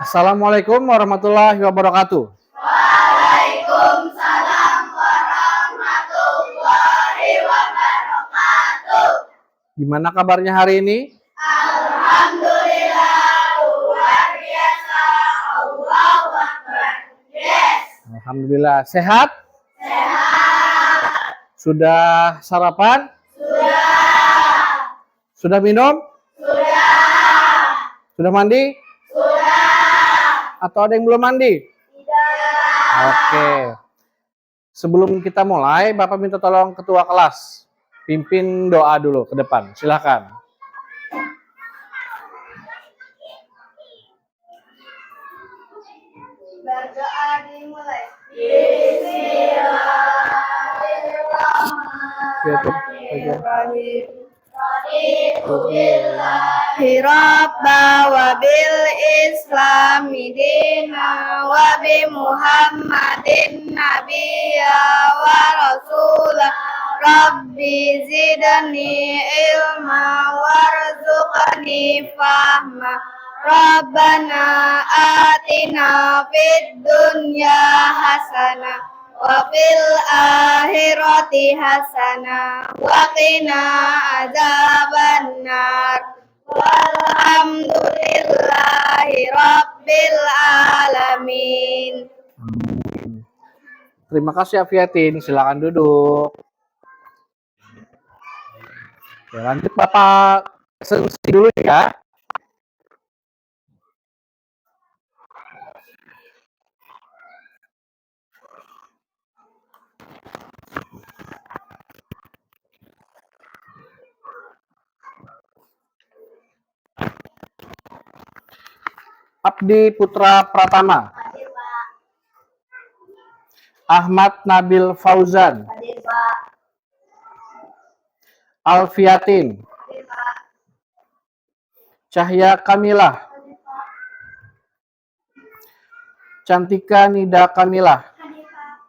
Assalamualaikum warahmatullahi wabarakatuh. Waalaikumsalam warahmatullahi wabarakatuh. Gimana kabarnya hari ini? Alhamdulillah, luar biasa. Allahu Akbar. Yes. Alhamdulillah. Sehat? Sehat. Sudah sarapan? Sudah. Sudah minum? Sudah. Sudah mandi? Sudah. Atau ada yang belum mandi? Tidak. Oke. Sebelum kita mulai, Bapak minta tolong ketua kelas pimpin doa dulu ke depan. Silakan. Berdoa dimulai. Bismillahirrahmanirrahim. Raditu Rabba wa bil Islami dina wa bi Muhammadin nabiyya wa rasulah. Rabbi zidni ilma warzuqni fahma. Rabbana atina fid dunya hasanah wa fil akhirati hasanah wa qina adzabannar. Walhamdulillahi rabbil alamin. Terima kasih Afiatin. Silakan duduk. Oke, lanjut Bapak sesi dulu ya. Abdi Putra Pratama. Hadir Pak. Ahmad Nabil Fauzan. Hadir Pak. Alfiatin. Hadir Pak. Cahya Kamilah. Hadir Pak. Cantika Nida Kamilah. Hadir Pak.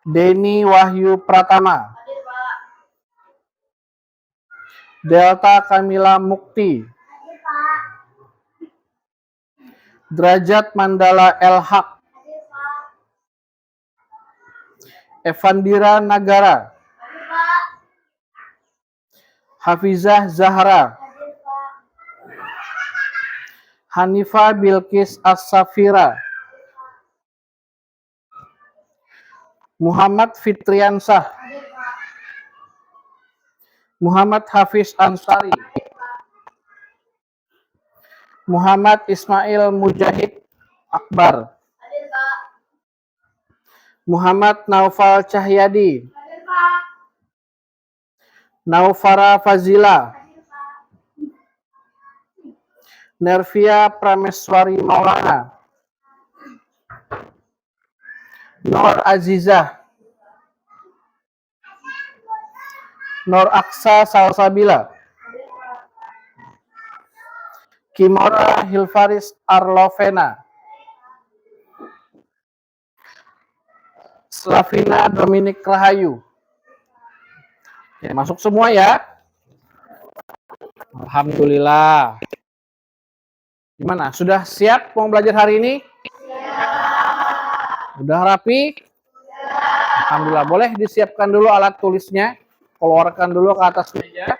Denny Wahyu Pratama. Hadir Pak. Delta Kamila Mukti. Hadir Pak. Derajat Mandala Elhaq. Hadir Pak. Evandira Nagara. Hadir Pak. Hafizah Zahra. Hadir Pak. Hanifah Bilqis As-Safira. Muhammad Fitriansah. Hadir Pak. Muhammad Hafiz Ansari. Hadir Pak. Muhammad Ismail Mujahid Akbar. Hadir Pak. Muhammad Naufal Cahyadi. Hadir Pak. Naufara Fazila. Hadir Pak. Nervia Prameswari Maulana. Nur Azizah. Nur Aksa Salsabila. Hadir Pak. Kimora Hilfaris Arlovena. Slavina Dominik Rahayu. Oke, masuk semua ya. Alhamdulillah. Gimana? Sudah siap mau belajar hari ini? Udah rapi? Alhamdulillah. Boleh disiapkan dulu alat tulisnya. Keluarkan dulu ke atas meja.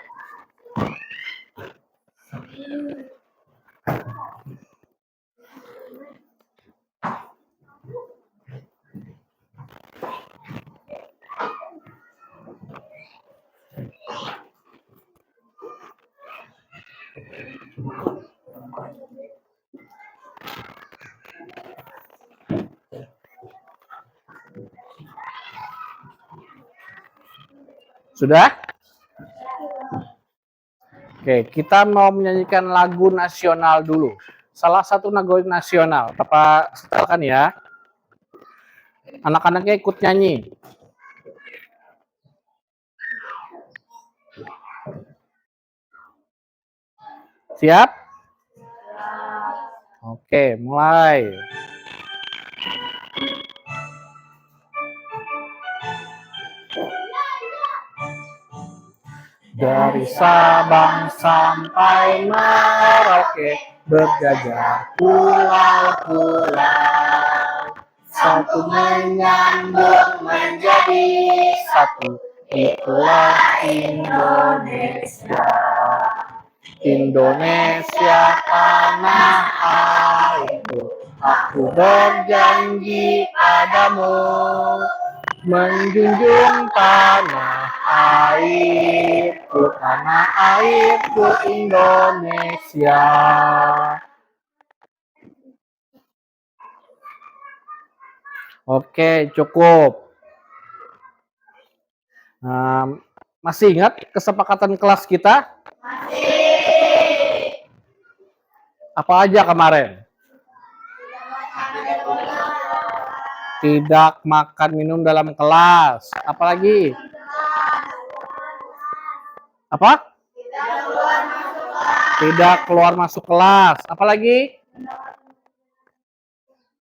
Sudah? Oke, kita mau menyanyikan lagu nasional dulu. Salah satu lagu nasional. Bapak setelkan ya. Anak-anaknya ikut nyanyi. Siap? Oke, mulai. Dari Sabang sampai Merauke berjajar pulau-pulau. Satu menyambung menjadi satu. Itulah Indonesia. Indonesia tanah airku. Aku berjanji padamu menjunjung tanah airku Indonesia. Oke, cukup. Masih ingat kesepakatan kelas kita? Masih. Apa aja kemarin? Tidak makan minum dalam kelas. Apalagi? Apa? Tidak keluar masuk kelas. Apalagi?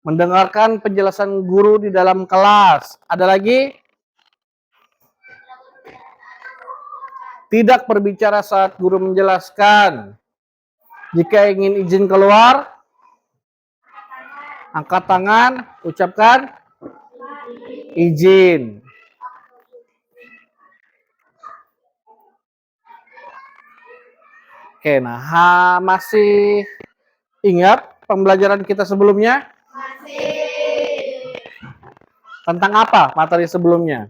Mendengarkan penjelasan guru di dalam kelas. Ada lagi? Tidak berbicara saat guru menjelaskan. Jika ingin izin keluar, angkat tangan, ucapkan izin. Oke, nah masih ingat pembelajaran kita sebelumnya? Masih. Tentang apa materi sebelumnya?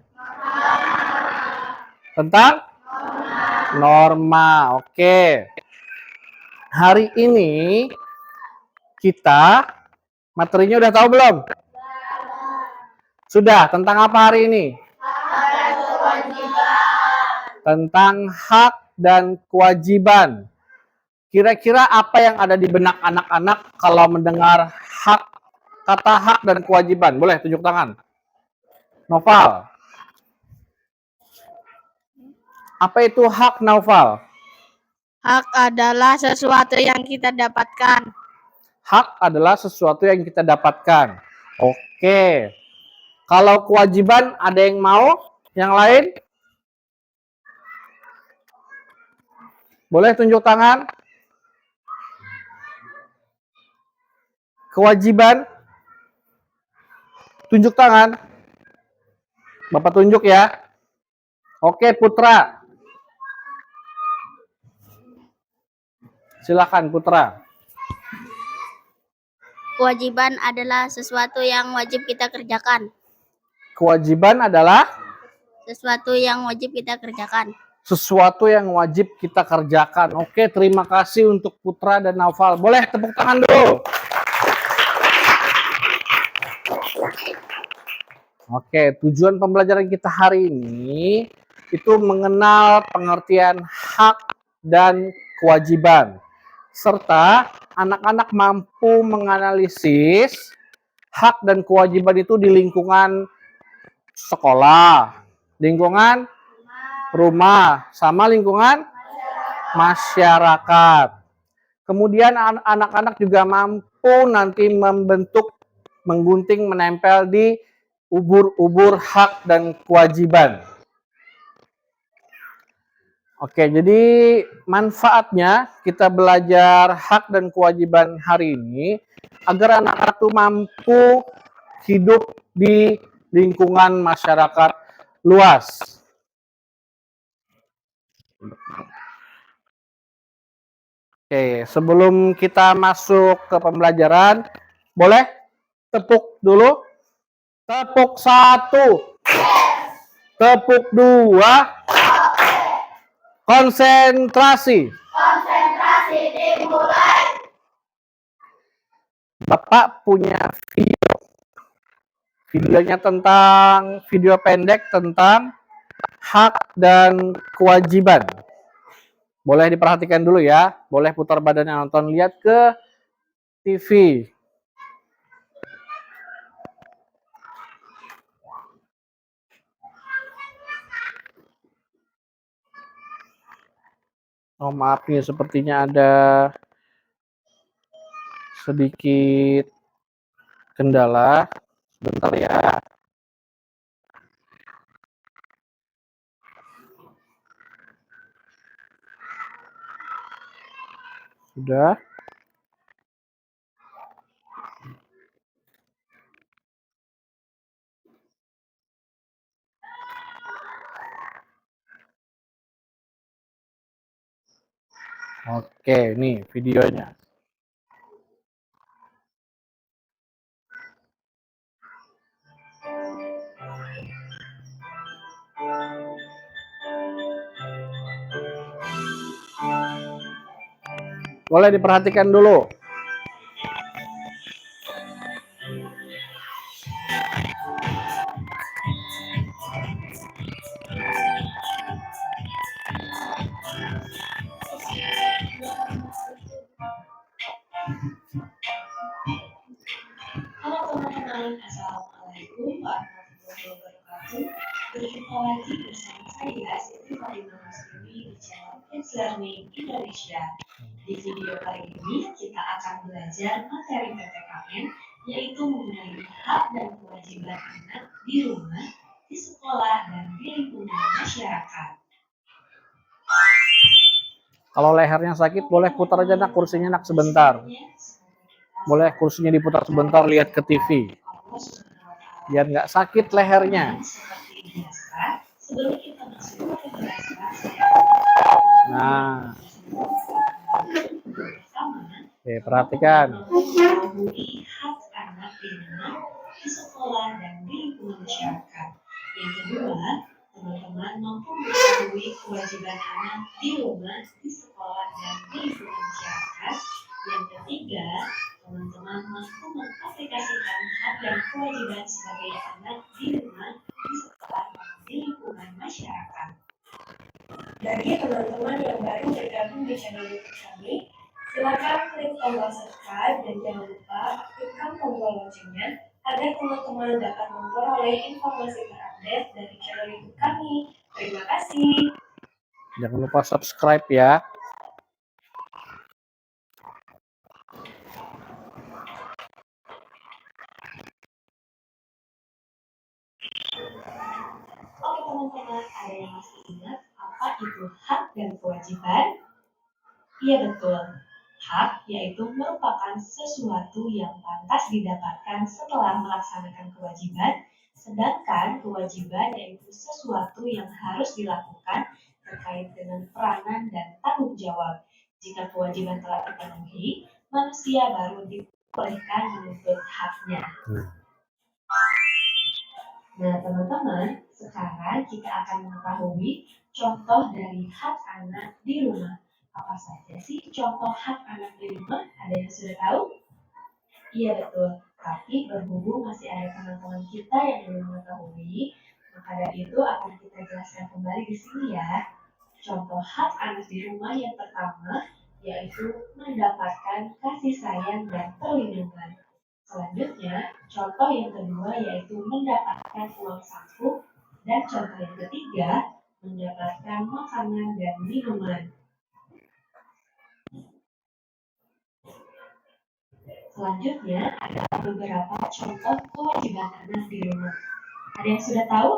Tentang norma. Oke. Hari ini kita materinya udah tahu belum? Sudah. Tentang apa hari ini? Tentang hak dan kewajiban. Kira-kira apa yang ada di benak anak-anak kalau mendengar kata hak dan kewajiban? Boleh tunjuk tangan. Noval. Apa itu hak, Noval? Hak adalah sesuatu yang kita dapatkan. Hak adalah sesuatu yang kita dapatkan. Oke. Kalau kewajiban ada yang mau? Yang lain? Boleh tunjuk tangan? Kewajiban? Tunjuk tangan. Bapak tunjuk ya. Oke, Putra. Silakan, Putra. Kewajiban adalah sesuatu yang wajib kita kerjakan. Kewajiban adalah Sesuatu yang wajib kita kerjakan. Sesuatu yang wajib kita kerjakan. Oke, terima kasih untuk Putra dan Naufal. Boleh tepuk tangan dulu. Oke, tujuan pembelajaran kita hari ini itu mengenal pengertian hak dan kewajiban. Serta anak-anak mampu menganalisis hak dan kewajiban itu di lingkungan sekolah, lingkungan rumah, sama lingkungan masyarakat. Kemudian anak-anak juga mampu nanti membentuk, menggunting, menempel di ubur-ubur hak dan kewajiban. Oke, jadi manfaatnya kita belajar hak dan kewajiban hari ini agar anak-anak itu mampu hidup di lingkungan masyarakat luas. Oke, sebelum kita masuk ke pembelajaran, boleh tepuk dulu. Tepuk 1. Tepuk 2. Konsentrasi. Konsentrasi dimulai. Bapak punya video. Videonya tentang video pendek tentang hak dan kewajiban. Boleh diperhatikan dulu ya. Boleh putar badannya nonton, lihat ke TV. Oh maaf nih, sepertinya ada sedikit kendala. Bentar ya. Sudah? Oke, nih videonya. Boleh diperhatikan dulu. Halo teman-teman, Assalamualaikum warahmatullahi wabarakatuh. Berjumpa lagi bersama saya Siti Fatimah Muslimi di channel Kids Learning Indonesia. Di video kali ini kita akan belajar materi PPKN, yaitu mengenai hak dan kewajiban anak di rumah, di sekolah, dan di lingkungan masyarakat. Kalau lehernya sakit, boleh putar aja nak kursinya nak sebentar. Boleh kursinya diputar sebentar, lihat ke TV. Biar nggak sakit lehernya. Nah, oke, perhatikan. Mengetahui hak anak di rumah, di sekolah, dan di lingkungan masyarakat. Yang kedua, teman-teman mampu mengetahui kewajiban anak di rumah, di sekolah, dan di lingkungan masyarakat. Yang ketiga, teman-teman mampu mengaplikasikan hak dan kewajiban sebagai anak di rumah, di sekolah, dan di lingkungan masyarakat. Bagi teman-teman yang baru bergabung di channel YouTube kami, silakan klik tombol subscribe dan jangan lupa aktifkan tombol loncengnya agar teman-teman dapat memperoleh informasi terupdate dari channel YouTube kami. Terima kasih. Jangan lupa subscribe ya. Oke teman-teman, ada yang masih ingat apa itu hak dan kewajiban? Iya betul. Hak yaitu merupakan sesuatu yang pantas didapatkan setelah melaksanakan kewajiban, sedangkan kewajiban yaitu sesuatu yang harus dilakukan terkait dengan peranan dan tanggung jawab. Jika kewajiban telah dipenuhi, manusia baru diperbolehkan menuntut haknya. Nah, teman-teman, sekarang kita akan mengetahui contoh dari hak anak di rumah. Apa saja sih contoh hak anak di rumah? Ada yang sudah tahu? Iya, betul. Tapi berhubung masih ada teman-teman kita yang belum mengetahui, maka dari itu akan kita jelaskan kembali di sini ya. Contoh hak anak di rumah yang pertama, yaitu mendapatkan kasih sayang dan perlindungan. Selanjutnya, contoh yang kedua yaitu mendapatkan uang saku, dan contoh yang ketiga, mendapatkan makanan dan minuman. Selanjutnya, ada beberapa contoh kewajiban anak di rumah. Ada yang sudah tahu?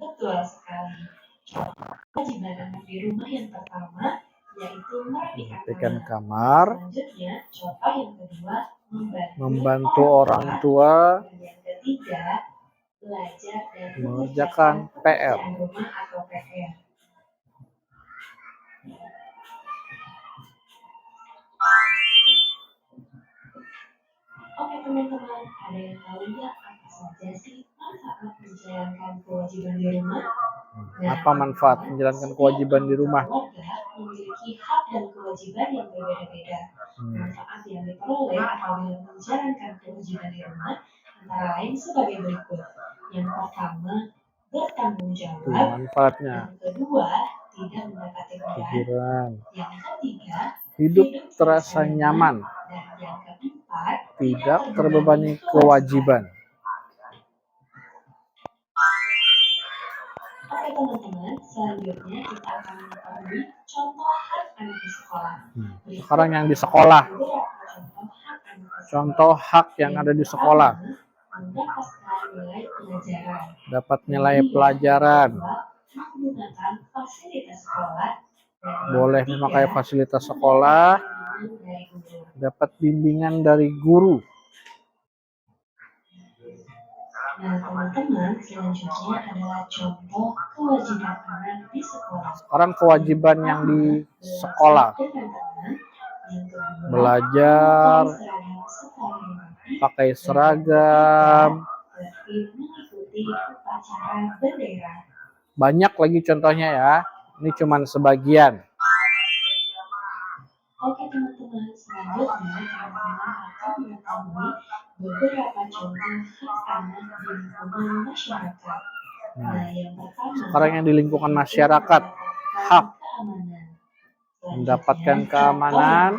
Betul sekali. Contoh kewajiban anak di rumah yang pertama yaitu merapikan kamar. Selanjutnya, contoh yang kedua, Membantu orang tua. Dan yang ketiga, belajar dan mengerjakan PR. rumah atau PR. Oke teman-teman, ada yang tahu nggak apa saja sih manfaat menjalankan kewajiban di rumah? Apa manfaat menjalankan kewajiban di rumah? Keluarga memiliki hak dan kewajiban yang berbeda-beda. Manfaat yang diperoleh apabila menjalankan kewajiban di rumah antara lain sebagai berikut. Yang pertama, bertanggung jawab. Manfaatnya. Yang kedua, tidak mendapati beban. Yang ketiga, hidup terasa nyaman. Dan yang keempat, tidak terbebani kewajiban. Oke teman-teman, selanjutnya kita akan mengetahui contoh hak anak di sekolah. Sekarang yang di sekolah. Contoh hak yang ada di sekolah. Mendapatkan nilai pelajaran. Dapat nilai pelajaran. Menggunakan fasilitas sekolah. boleh memakai fasilitas sekolah, dapat bimbingan dari guru. Nah, teman-teman, selanjutnya adalah contoh kewajiban anak di sekolah. Sekarang kewajiban yang di sekolah. Belajar, pakai seragam, mengikuti upacara bendera. banyak lagi contohnya ya. Ini cuma sebagian. Oke teman-teman, selanjutnya teman-teman akan mengetahui beberapa contoh hak anak di lingkungan masyarakat. Nah, yang pertama, Sekarang yang di lingkungan masyarakat, hak keamanan. mendapatkan keamanan,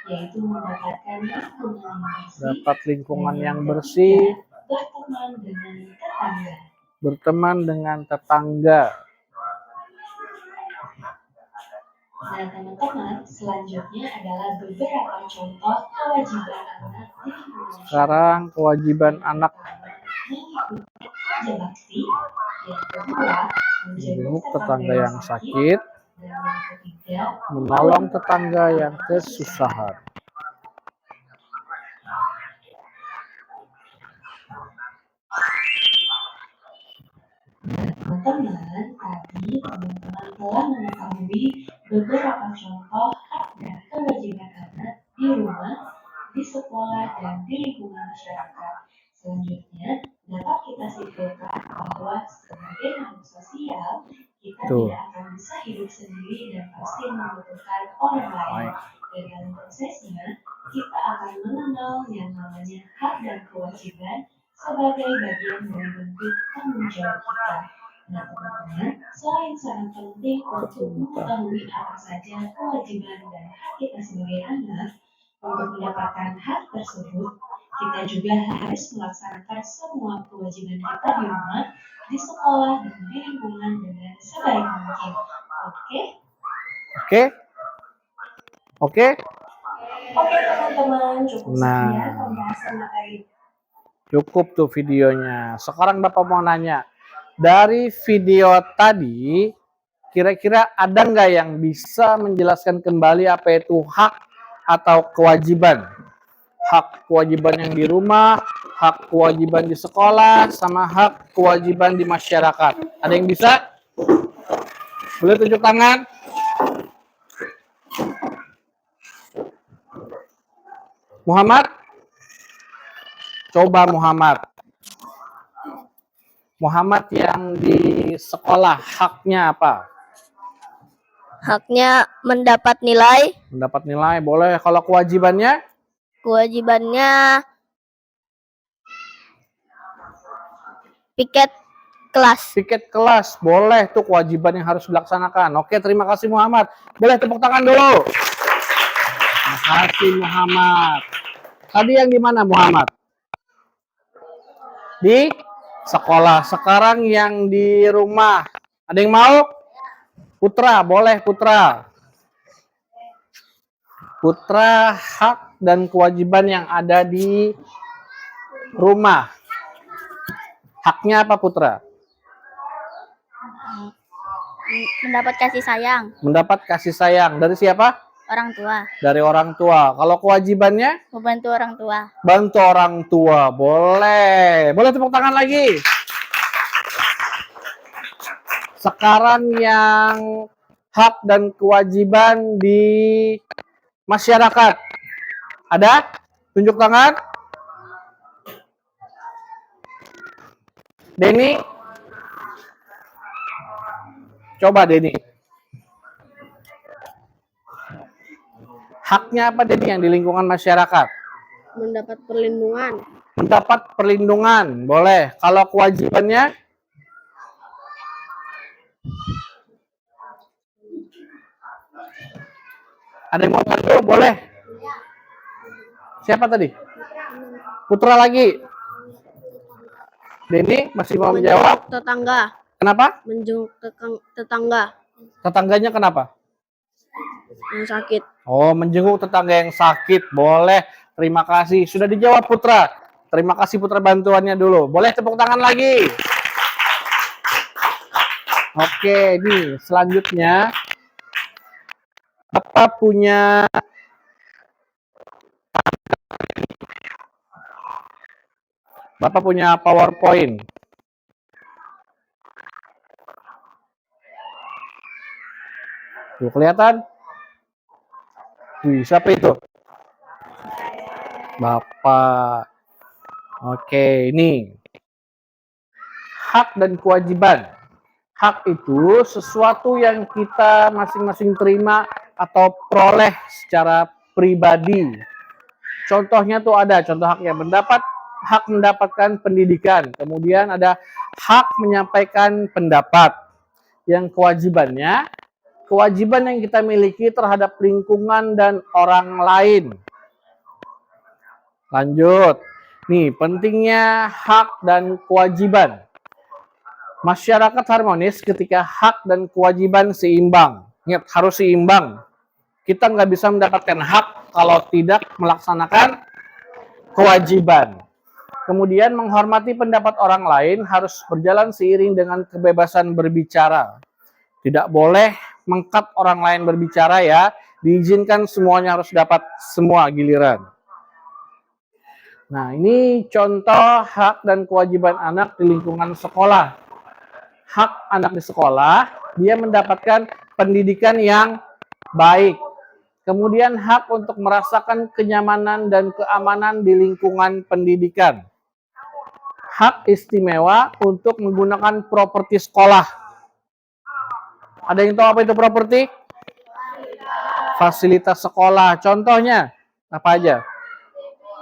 Yaitu mendapatkan lingkungan yang bersih, dapat lingkungan yang bersih, berteman dengan tetangga. berteman dengan tetangga. Nah, teman-teman, selanjutnya adalah beberapa contoh kewajiban anak di lingkungan Sekarang kewajiban anak mengikuti kerja bakti, yang kedua, menjenguk tetangga yang sakit, dan yang ketiga, menolong tetangga yang kesusahan. teman-teman, tadi teman-teman telah mengetahui beberapa contoh hak dan kewajiban anak di rumah, di sekolah, dan di lingkungan masyarakat. Selanjutnya, dapat kita simpulkan bahwa sebagai makhluk sosial, kita tidak akan bisa hidup sendiri dan pasti membutuhkan orang lain. Dan dalam prosesnya, kita akan mengenal yang namanya hak dan kewajiban sebagai bagian dari bentuk tanggung jawab kita. Nah, teman-teman, selain sangat penting untuk mengetahui apa saja kewajiban dan hak kita sebagai anak, untuk mendapatkan hak tersebut, kita juga harus melaksanakan semua kewajiban kita di rumah, di sekolah, dan di lingkungan dengan sebaik mungkin. Oke? Oke? Oke? Oke, teman-teman, cukup Nah. sekian pembahasan materi. Cukup tuh videonya. Sekarang Bapak mau nanya, dari video tadi, kira-kira ada nggak yang bisa menjelaskan kembali apa itu hak atau kewajiban? Hak kewajiban yang di rumah, hak kewajiban di sekolah, sama hak kewajiban di masyarakat. Ada yang bisa? Boleh tunjuk tangan? Muhammad? Coba Muhammad. Muhammad yang di sekolah, haknya apa? Haknya mendapat nilai, Mendapat nilai, boleh. Kalau kewajibannya? kewajibannya piket kelas. Piket kelas, boleh. Itu kewajiban yang harus dilaksanakan. Oke, terima kasih Muhammad. Boleh tepuk tangan dulu. Terima kasih Muhammad. Tadi yang di mana Muhammad? Di sekolah. Sekarang yang di rumah. Ada yang mau? Putra, boleh Putra. Putra, hak dan kewajiban yang ada di rumah. Haknya apa Putra? Mendapat kasih sayang Mendapat kasih sayang. Dari siapa? orang tua, Dari orang tua. Kalau kewajibannya? membantu orang tua. Bantu orang tua. Boleh. Boleh tepuk tangan lagi. Sekarang yang hak dan kewajiban di masyarakat. Ada? Tunjuk tangan. Denny? Coba Denny. Haknya apa Denny yang di lingkungan masyarakat? Mendapat perlindungan, Mendapat perlindungan. Boleh. Kalau kewajibannya? Ada yang mau bantu? Boleh. Siapa tadi? Putra lagi. Denny masih mau menjawab? tetangga, Kenapa? menjenguk tetangga Tetangganya kenapa? yang sakit. Oh, menjenguk tetangga yang sakit. Boleh. Terima kasih. Sudah dijawab Putra. Terima kasih Putra bantuannya dulu. Boleh tepuk tangan lagi. Oke, nih selanjutnya Bapak punya PowerPoint. Tuh, kelihatan? Wih, siapa itu? Bapak. Oke, ini. Hak dan kewajiban. Hak itu sesuatu yang kita masing-masing terima atau peroleh secara pribadi. Contohnya tuh ada, contoh haknya hak mendapatkan pendidikan. Kemudian ada hak menyampaikan pendapat. Yang kewajiban yang kita miliki terhadap lingkungan dan orang lain. Lanjut. Nih, pentingnya hak dan kewajiban. Masyarakat harmonis ketika hak dan kewajiban seimbang. Ingat, harus seimbang. Kita nggak bisa mendapatkan hak kalau tidak melaksanakan kewajiban. Kemudian menghormati pendapat orang lain harus berjalan seiring dengan kebebasan berbicara. Tidak boleh mengkat orang lain berbicara ya. Diizinkan semuanya harus dapat semua giliran. Nah, ini contoh hak dan kewajiban anak di lingkungan sekolah. Hak anak di sekolah, dia mendapatkan pendidikan yang baik. Kemudian hak untuk merasakan kenyamanan dan keamanan di lingkungan pendidikan. Hak istimewa untuk menggunakan properti sekolah. Ada yang tahu apa itu properti? Fasilitas sekolah. Contohnya, apa aja?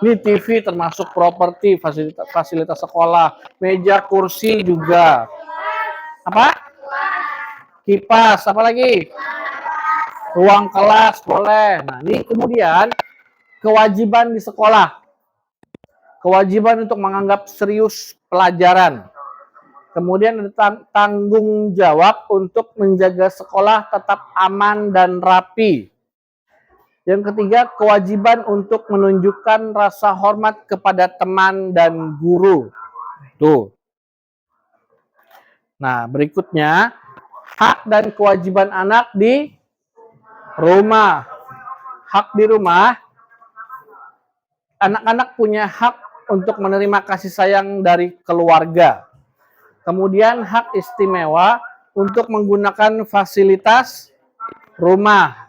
Ini TV termasuk properti fasilitas sekolah. Meja, kursi juga. Apa? Kipas. Apa lagi? Ruang kelas boleh. Nah, ini kemudian kewajiban di sekolah. Kewajiban untuk menganggap serius pelajaran. Kemudian ada tanggung jawab untuk menjaga sekolah tetap aman dan rapi. Yang ketiga, kewajiban untuk menunjukkan rasa hormat kepada teman dan guru. Tuh. Nah, berikutnya, hak dan kewajiban anak di rumah. Hak di rumah, anak-anak punya hak untuk menerima kasih sayang dari keluarga. Kemudian hak istimewa untuk menggunakan fasilitas rumah.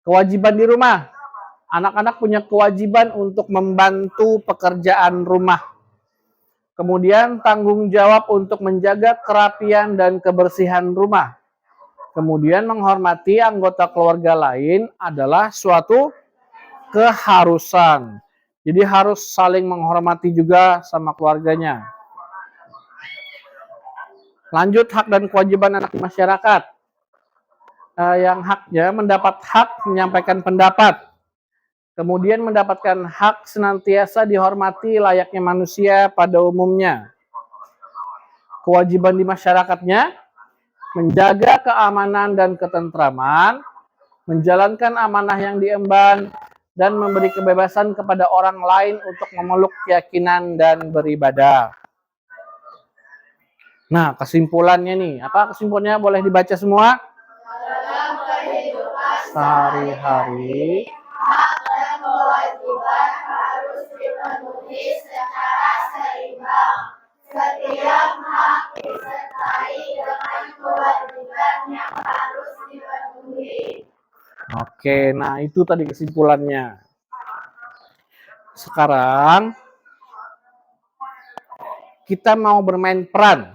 Kewajiban di rumah, anak-anak punya kewajiban untuk membantu pekerjaan rumah. Kemudian tanggung jawab untuk menjaga kerapian dan kebersihan rumah. Kemudian menghormati anggota keluarga lain adalah suatu keharusan. Jadi harus saling menghormati juga sama keluarganya. Lanjut, hak dan kewajiban anak di masyarakat. Yang haknya mendapat hak menyampaikan pendapat. Kemudian mendapatkan hak senantiasa dihormati layaknya manusia pada umumnya. Kewajiban di masyarakatnya menjaga keamanan dan ketentraman, menjalankan amanah yang diemban, dan memberi kebebasan kepada orang lain untuk memeluk keyakinan dan beribadah. Nah, kesimpulannya nih, apa kesimpulannya? Boleh dibaca semua? Dalam kehidupan sehari-hari, hak dan kewajiban harus dipenuhi secara seimbang. Setiap hak disertai dengan kewajiban yang harus dipenuhi. Oke, nah itu tadi kesimpulannya. Sekarang kita mau bermain peran.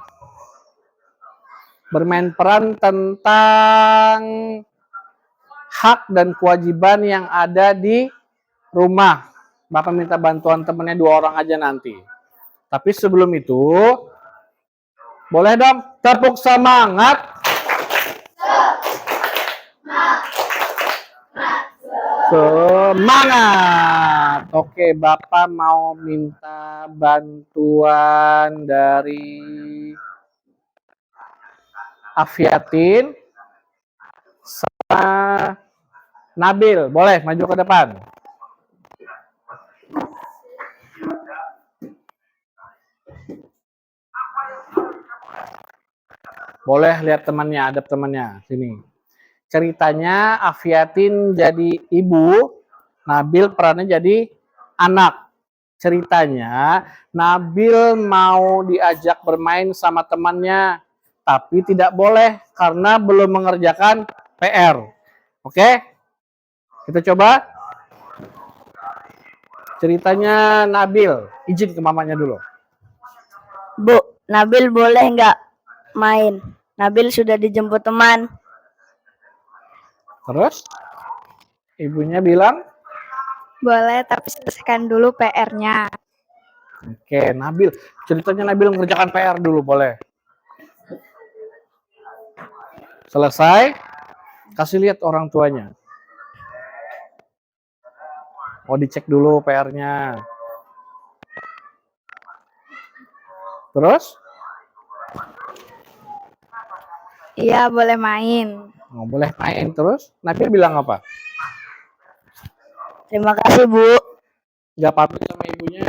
Bermain peran tentang hak dan kewajiban yang ada di rumah. Bapak minta bantuan temennya 2 orang aja nanti. Tapi sebelum itu, boleh dong tepuk semangat. Semangat. Oke, Bapak mau minta bantuan dari Afiatin sama Nabil. Boleh maju ke depan. Boleh lihat temannya, ada temannya. Sini. Ceritanya Afiatin jadi ibu, Nabil perannya jadi anak. Ceritanya Nabil mau diajak bermain sama temannya, tapi tidak boleh karena belum mengerjakan PR. Oke? Kita coba. Ceritanya Nabil, izin ke mamanya dulu. Bu, Nabil boleh nggak main? Nabil sudah dijemput teman. Terus ibunya bilang, Boleh, tapi selesaikan dulu PR-nya. oke, Nabil. Ceritanya Nabil mengerjakan PR dulu, boleh. Selesai, kasih lihat orang tuanya. Mau dicek dulu PR-nya. Terus, Iya, boleh main. nggak boleh main. Terus, Nabil bilang apa? Terima kasih, Bu. Nggak pamit sama ibunya.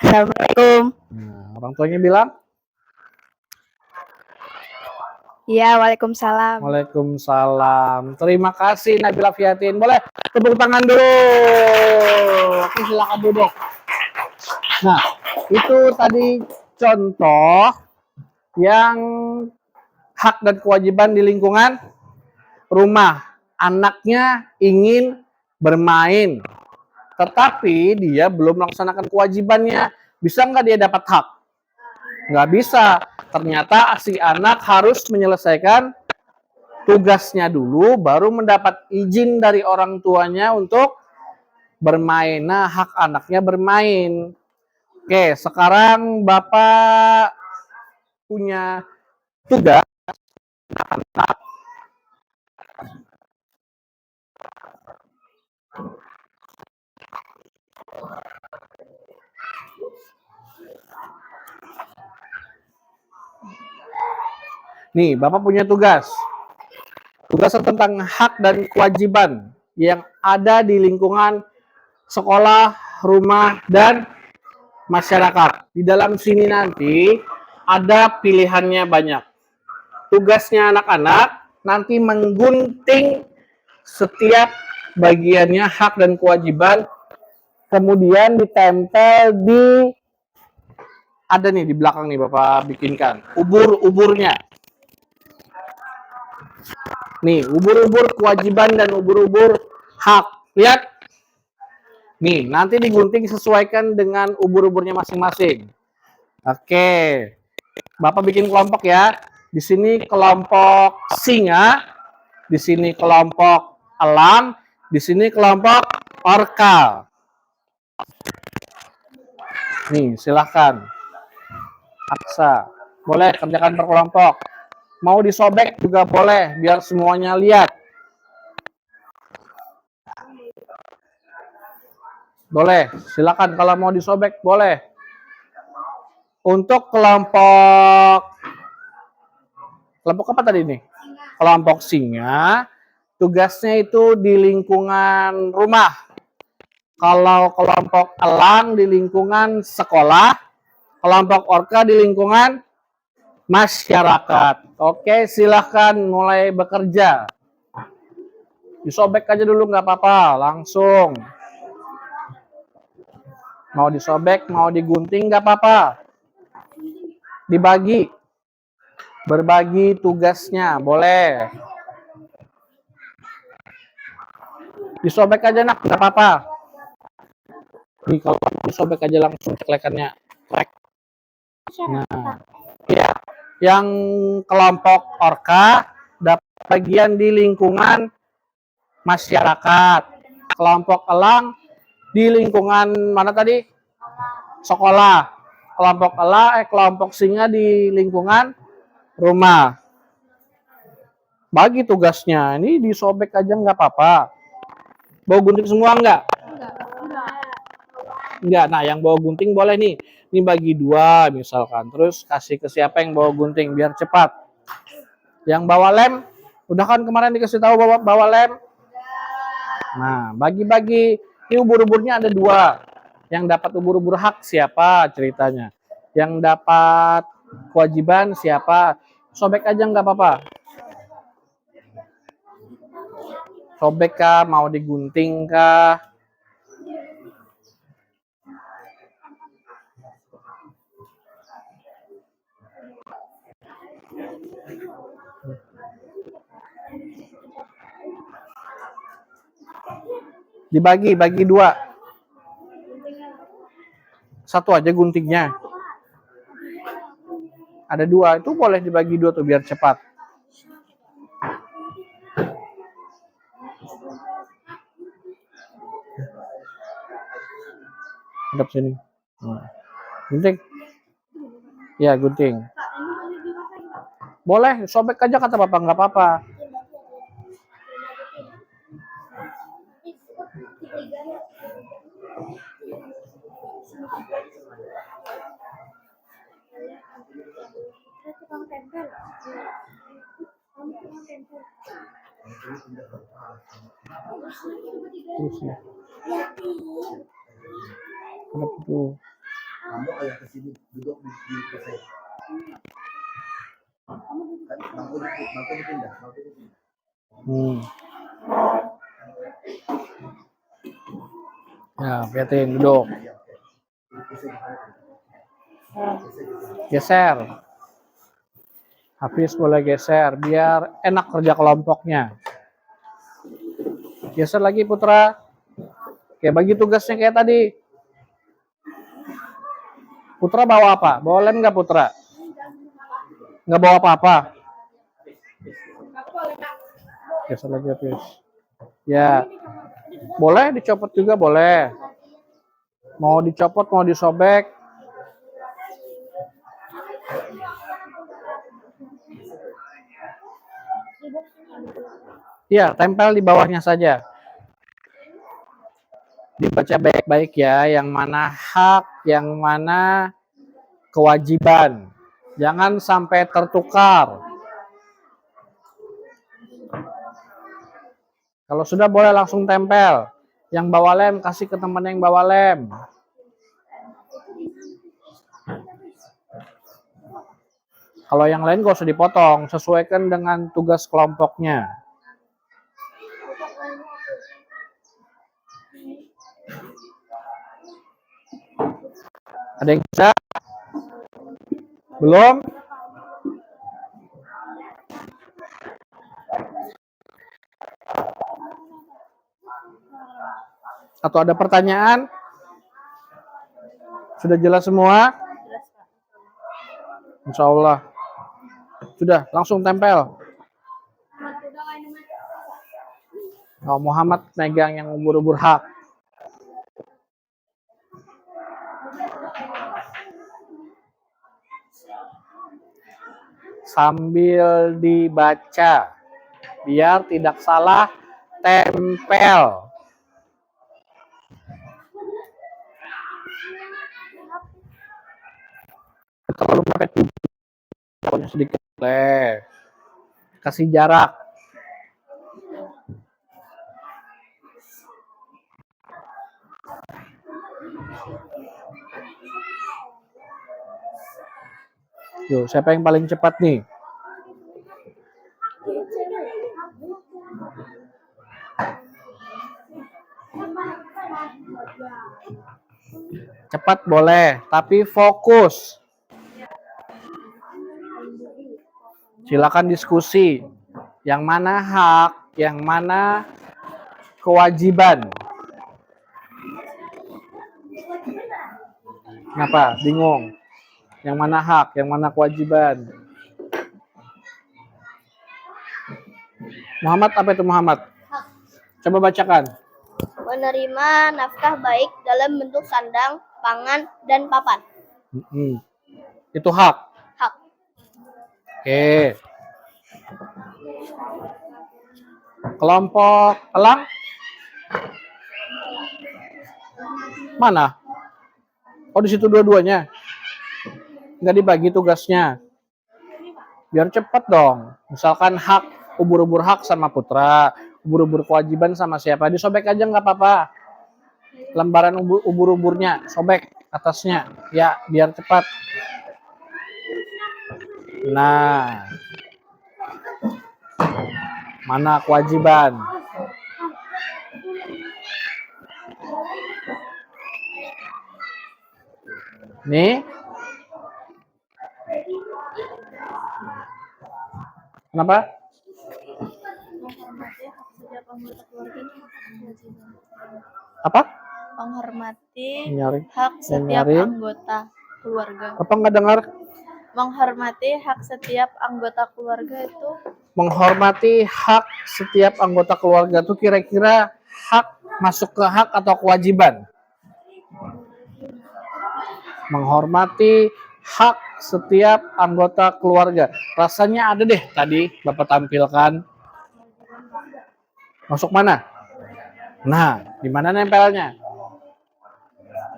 Assalamualaikum. Nah, orang tuanya bilang, Iya, waalaikumsalam. Waalaikumsalam. Terima kasih Nabil Afiatin. Boleh tepuk tangan dulu. Oke, silakan duduk. Nah, itu tadi contoh yang hak dan kewajiban di lingkungan rumah. Anaknya ingin bermain, tetapi dia belum melaksanakan kewajibannya. Bisa nggak dia dapat hak? Nggak bisa. Ternyata si anak harus menyelesaikan tugasnya dulu, baru mendapat izin dari orang tuanya untuk bermain. Nah, hak anaknya bermain. Oke, sekarang Bapak punya tugas. Nih, Bapak punya tugas. Tugas tentang hak dan kewajiban yang ada di lingkungan sekolah, rumah, dan masyarakat. Di dalam sini nanti ada pilihannya banyak. Tugasnya anak-anak nanti menggunting setiap bagiannya hak dan kewajiban, kemudian ditempel di ada nih di belakang nih Bapak bikinkan ubur-uburnya. Nih, ubur-ubur kewajiban dan ubur-ubur hak. Lihat. Nih, nanti digunting sesuaikan dengan ubur-uburnya masing-masing. Oke. Bapak bikin kelompok ya. Di sini kelompok singa, di sini kelompok elang, di sini kelompok orca. Nih, silahkan. Aksa. Boleh kerjakan per kelompok. Mau disobek juga boleh, biar semuanya lihat. Boleh, silakan kalau mau disobek, boleh. Untuk kelompok apa tadi nih? Kelompok singa, tugasnya itu di lingkungan rumah. Kalau kelompok elang di lingkungan sekolah, kelompok orca di lingkungan masyarakat. Oke, silahkan mulai bekerja. Disobek aja dulu nggak apa-apa, langsung. Mau disobek, mau digunting nggak apa-apa. Dibagi. Berbagi tugasnya, boleh. Disobek aja nak, nggak apa-apa. Nih kalau disobek aja langsung ceklekannya. Nah, ya. Yang kelompok orca dapat bagian di lingkungan masyarakat. Kelompok elang di lingkungan mana tadi? Sekolah. Kelompok singa di lingkungan rumah. Bagi tugasnya. Ini disobek aja nggak apa-apa. Bawa gunting semua nggak? Enggak. Nah, yang bawa gunting boleh nih. Ini bagi dua misalkan. Terus kasih ke siapa yang bawa gunting biar cepat. Yang bawa lem, udah kan kemarin dikasih tahu bawa lem. Nah, bagi-bagi. Ini ubur-uburnya ada dua. Yang dapat ubur-ubur hak siapa ceritanya. Yang dapat kewajiban siapa. Sobek aja nggak apa-apa. Sobek kah? Mau digunting kah? Bagi dua. Satu aja guntingnya. Ada dua, itu boleh dibagi dua tuh biar cepat. Hadap sini. Gunting. Ya, gunting. Boleh, sobek aja kata papa, nggak apa-apa. Terus ya. Hadap itu. Kamu kayak kesini duduk di kursi. Bangku dipindah. Ya, liatin duduk. Geser. Hafiz boleh geser biar enak kerja kelompoknya. Geser lagi Putra. Oke, bagi tugasnya kayak tadi. Putra bawa apa? Bawa lem nggak Putra? Nggak bawa apa-apa. Geser lagi Hafiz. Ya, boleh dicopot juga boleh. Mau dicopot, mau disobek. Ya, tempel di bawahnya saja. Dibaca baik-baik ya, yang mana hak, yang mana kewajiban. Jangan sampai tertukar. Kalau sudah boleh langsung tempel. Yang bawa lem, kasih ke teman yang bawa lem. Kalau yang lain gak usah dipotong, sesuaikan dengan tugas kelompoknya. Ada yang bisa? Belum? Atau ada pertanyaan? Sudah jelas semua? Insya Allah. Sudah, langsung tempel. Oh, Muhammad megang yang ubur-ubur hak. Sambil dibaca, biar tidak salah tempel. Terlalu mepet sedikit boleh. Kasih jarak. Yuk, siapa yang paling cepat nih? Cepat boleh, tapi fokus. Silakan diskusi. Yang mana hak, yang mana kewajiban. Kenapa? Bingung. Yang mana hak, yang mana kewajiban. Muhammad, apa itu Muhammad? Coba bacakan. Menerima nafkah baik dalam bentuk sandang, pangan, dan papan. Itu hak. Hak. Oke. Kelompok elang? Mana? Oh, di situ dua-duanya. Nggak dibagi tugasnya. Biar cepat dong. Misalkan hak, ubur-ubur hak sama Putra, ubur-ubur kewajiban sama siapa. Disobek aja nggak apa-apa. Lembaran ubur-uburnya, sobek atasnya. Ya, biar cepat. Nah. Mana kewajiban? Nih. Kenapa? Apa? Menghormati Nyaring. hak setiap Nyaring. anggota keluarga. Apa nggak dengar? Menghormati hak setiap anggota keluarga itu Menghormati hak setiap anggota keluarga itu kira-kira hak masuk ke hak atau kewajiban? Menghormati hak setiap anggota keluarga. Rasanya ada deh tadi Bapak tampilkan. Masuk mana? Nah, di mana nempelnya?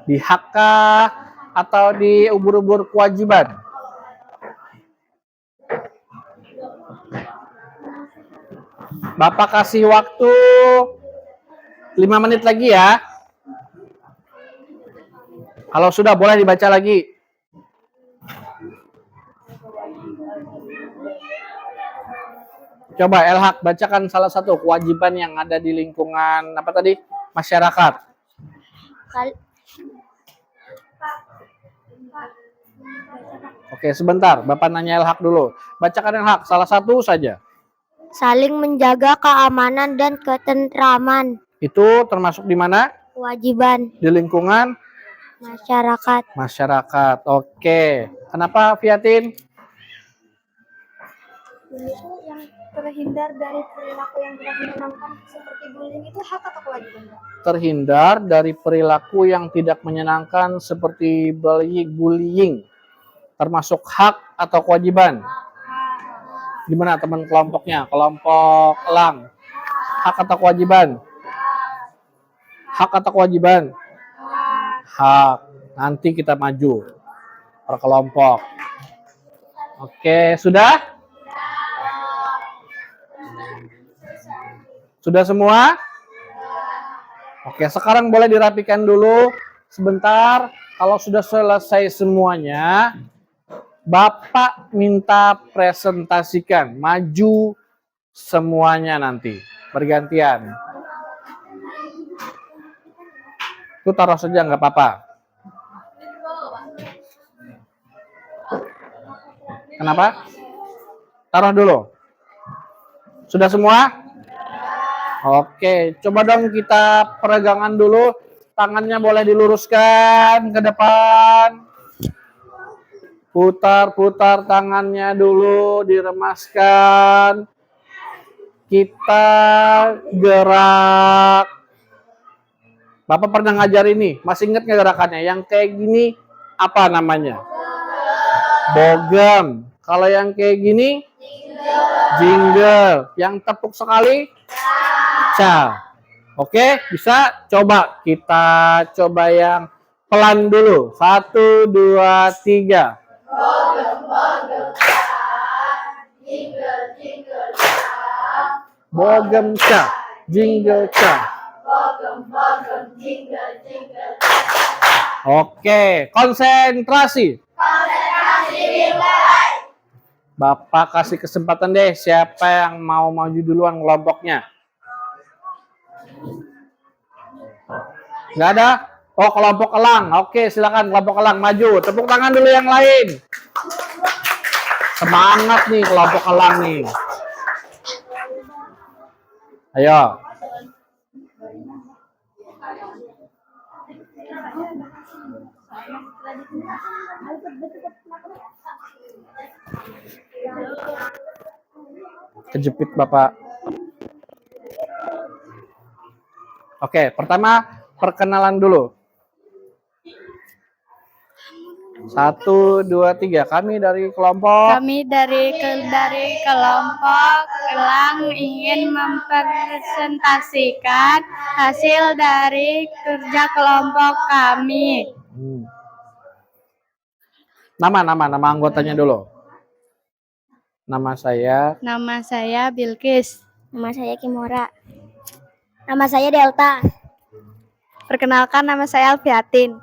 Di hak kah atau di ubur-ubur kewajiban? Bapak kasih waktu 5 menit lagi ya. Kalau sudah boleh dibaca lagi. Coba Elhak bacakan salah satu kewajiban yang ada di lingkungan apa tadi? Masyarakat. Oke, sebentar. Bapak nanya Elhak dulu. Bacakan Elhak salah satu saja. saling menjaga keamanan dan ketentraman, Itu termasuk di mana? kewajiban Di lingkungan masyarakat. masyarakat. Oke. Kenapa Fiatin? Yang terhindar dari perilaku yang tidak menyenangkan seperti bullying itu hak atau kewajiban? Terhindar dari perilaku yang tidak menyenangkan seperti bullying. Termasuk hak atau kewajiban? Gimana teman kelompoknya? Kelompok elang. Hak atau kewajiban? Hak atau kewajiban? Hak. Nanti kita maju per kelompok. Oke, sudah? Sudah semua? Oke, sekarang boleh dirapikan dulu sebentar. Kalau sudah selesai semuanya, Bapak minta presentasikan, maju semuanya nanti, bergantian. Itu taruh saja, nggak apa-apa. Kenapa? Taruh dulu. Sudah semua? Oke, coba dong kita peregangan dulu. Tangannya boleh diluruskan ke depan. Putar-putar tangannya dulu, diremaskan. Kita gerak. Bapak pernah ngajar ini, masih ingat nggak gerakannya? Yang kayak gini, apa namanya? Bogem. Kalau yang kayak gini, jingle. Yang tepuk sekali, ca. Oke, bisa? Coba kita coba yang pelan dulu. 1, 2, 3. Bogem ca, jingle ca. Oke, konsentrasi. Bapak kasih kesempatan deh, siapa yang mau maju duluan kelompoknya? Nggak ada? Oh, kelompok elang. Oke, silakan kelompok elang maju. Tepuk tangan dulu yang lain. Semangat nih kelompok elang nih. Ayo. Kejepit Bapak. Oke, pertama perkenalan dulu. 1, 2, 3. Kami dari kelompok. Kami dari kelompok elang ingin mempresentasikan hasil dari kerja kelompok kami. Nama anggotanya dulu. Nama saya Bilkis. Nama saya Kimora. Nama saya Delta. Perkenalkan, nama saya Alfiatin.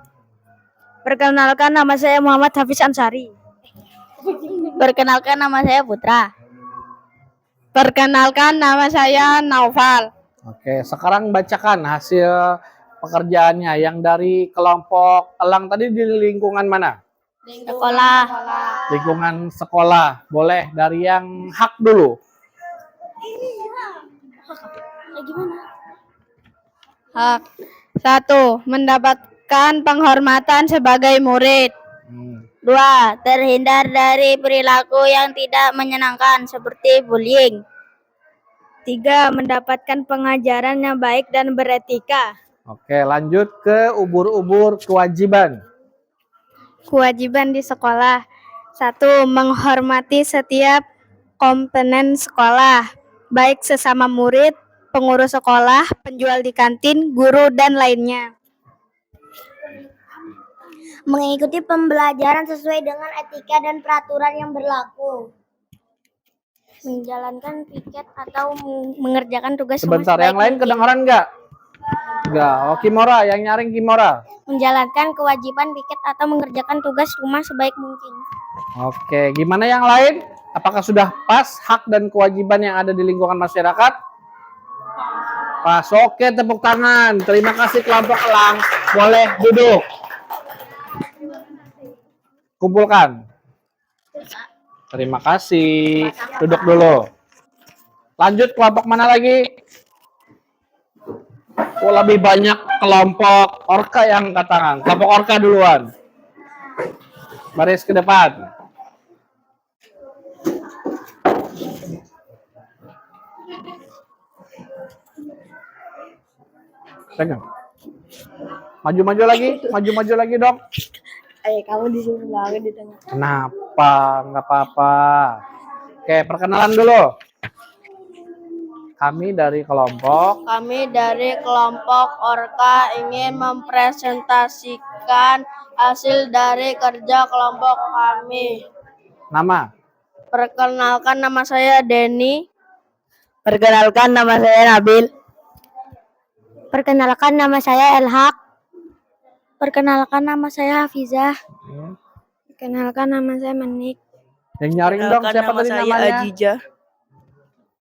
Perkenalkan, nama saya Muhammad Hafiz Ansari. Perkenalkan, nama saya Putra. Perkenalkan, nama saya Naufal. Oke, sekarang bacakan hasil pekerjaannya. Yang dari kelompok Elang tadi di lingkungan mana? Sekolah. Lingkungan sekolah. Boleh dari yang hak dulu. Hak. 1. Mendapatkan penghormatan sebagai murid. 2. Terhindar dari perilaku yang tidak menyenangkan seperti bullying. 3. Mendapatkan pengajaran yang baik dan beretika. Oke, lanjut ke ubur-ubur kewajiban. Kewajiban di sekolah. 1. Menghormati setiap komponen sekolah, baik sesama murid, pengurus sekolah, penjual di kantin, guru, dan lainnya. Mengikuti pembelajaran sesuai dengan etika dan peraturan yang berlaku. Menjalankan piket atau Mengerjakan tugas rumah Sebentar, sebaik yang lain mungkin. kedengaran nggak? Nggak. Oh, Kimora, yang nyaring Kimora. menjalankan kewajiban piket atau mengerjakan tugas rumah sebaik mungkin. Oke, gimana yang lain? Apakah sudah pas hak dan kewajiban yang ada di lingkungan masyarakat? Pas. Oke, tepuk tangan. Terima kasih kelompok Elang. Boleh duduk. Kumpulkan. Terima kasih. Duduk dulu. Lanjut kelompok mana lagi? Oh, lebih banyak kelompok Orka yang angkat tangan. Kelompok Orka duluan. Baris ke depan. Pegang. Maju-maju lagi dong. Kamu disuruh lagi di tengah. Kenapa? Nggak apa-apa. Oke, perkenalan dulu. Kami dari kelompok Orka ingin mempresentasikan hasil dari kerja kelompok kami. nama. Perkenalkan, nama saya Denny. Perkenalkan, nama saya Nabil. Perkenalkan, nama saya Elhak. Perkenalkan, nama saya Hafizah. Perkenalkan, nama saya Manik. Yang nyaring dong, siapa tadi namanya? Ajija.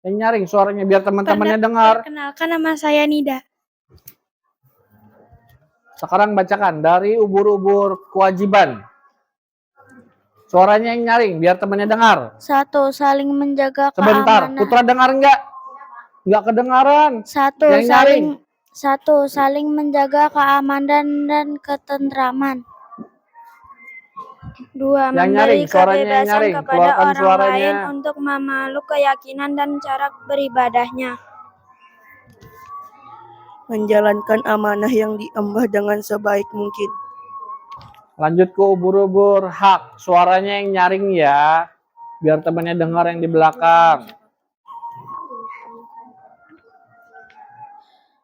Yang nyaring suaranya biar teman-temannya dengar. Perkenalkan, nama saya Nida. Sekarang bacakan dari ubur-ubur kewajiban. Suaranya yang nyaring biar temannya dengar. 1. Saling menjaga Sebentar, keamanan. Putra dengar nggak? Nggak kedengaran. 1. Yang nyaring. Saling menjaga keamanan dan ketentraman. 2. Yang nyaring, Memberi suaranya yang kebebasan nyaring. kepada Keluarkan orang suaranya. lain untuk memeluk keyakinan dan cara beribadahnya. Menjalankan amanah yang diemban dengan sebaik mungkin. Lanjut ke ubur-ubur hak. Suaranya yang nyaring ya. Biar temannya dengar yang di belakang.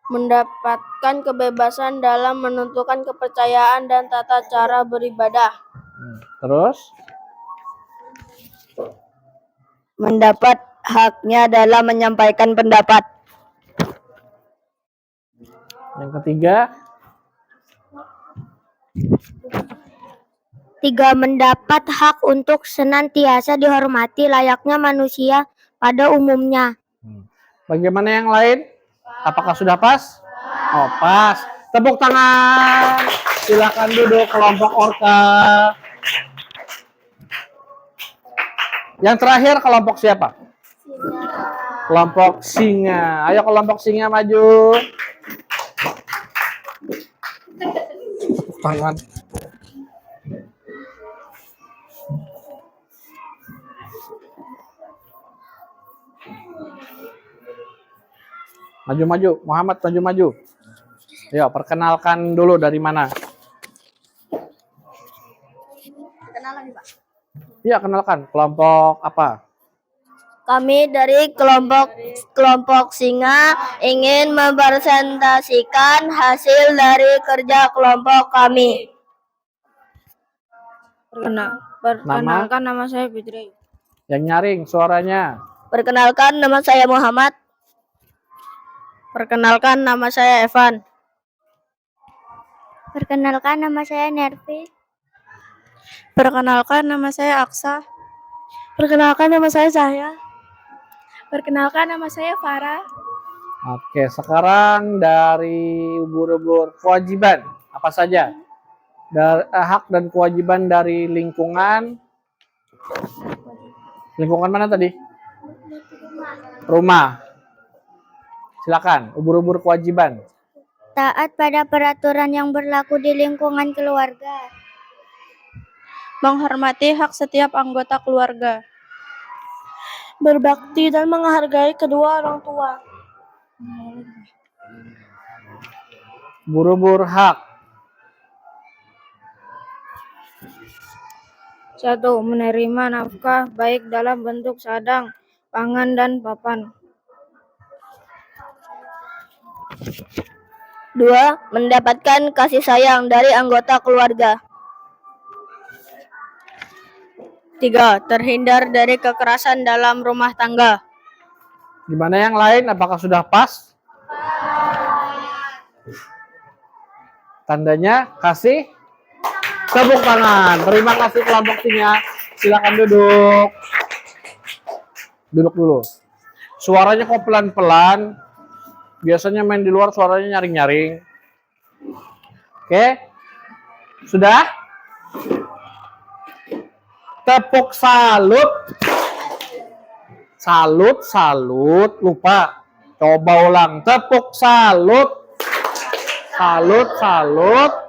Mendapatkan kebebasan dalam menentukan kepercayaan dan tata cara beribadah. Terus? Mendapat haknya dalam menyampaikan pendapat. Yang ketiga? 3. Mendapat hak untuk senantiasa dihormati layaknya manusia pada umumnya. Bagaimana yang lain? Apakah sudah pas? Oh, pas. Tepuk tangan. Silakan duduk kelompok Orka. Yang terakhir kelompok siapa? Kelompok Singa. Ayo kelompok Singa maju. Tepuk tangan. Maju-maju, Muhammad maju-maju. Ayo, perkenalkan dulu dari mana? Kenalan, Pak. Iya, kenalkan. Kelompok apa? Kami dari kelompok Singa ingin mempresentasikan hasil dari kerja kelompok kami. Perkenalkan, nama saya Fitri. Yang nyaring suaranya. Perkenalkan, nama saya Muhammad. Perkenalkan, nama saya Evan. Perkenalkan, nama saya Nervi. Perkenalkan, nama saya Aksa. Perkenalkan, nama saya Cahya. Perkenalkan, nama saya Farah. Oke, sekarang dari ubur-ubur kewajiban apa saja? Hak dan kewajiban dari lingkungan. Lingkungan mana tadi? Rumah. Silakan, ubur-ubur kewajiban. Taat pada peraturan yang berlaku di lingkungan keluarga. Menghormati hak setiap anggota keluarga. Berbakti dan menghargai kedua orang tua. Ubur-ubur hak. 1. Menerima nafkah baik dalam bentuk sadang, pangan, dan papan. 2. Mendapatkan kasih sayang dari anggota keluarga. 3. Terhindar dari kekerasan dalam rumah tangga. Gimana yang lain? Apakah sudah pas? Tandanya kasih tepuk tangan. Terima kasih kelompok timnya. Silakan duduk. Duduk dulu. Suaranya kok pelan-pelan. Biasanya main di luar suaranya nyaring-nyaring. Oke. Sudah? Tepuk salut. Salut. Lupa. Coba ulang. Tepuk salut. Salut.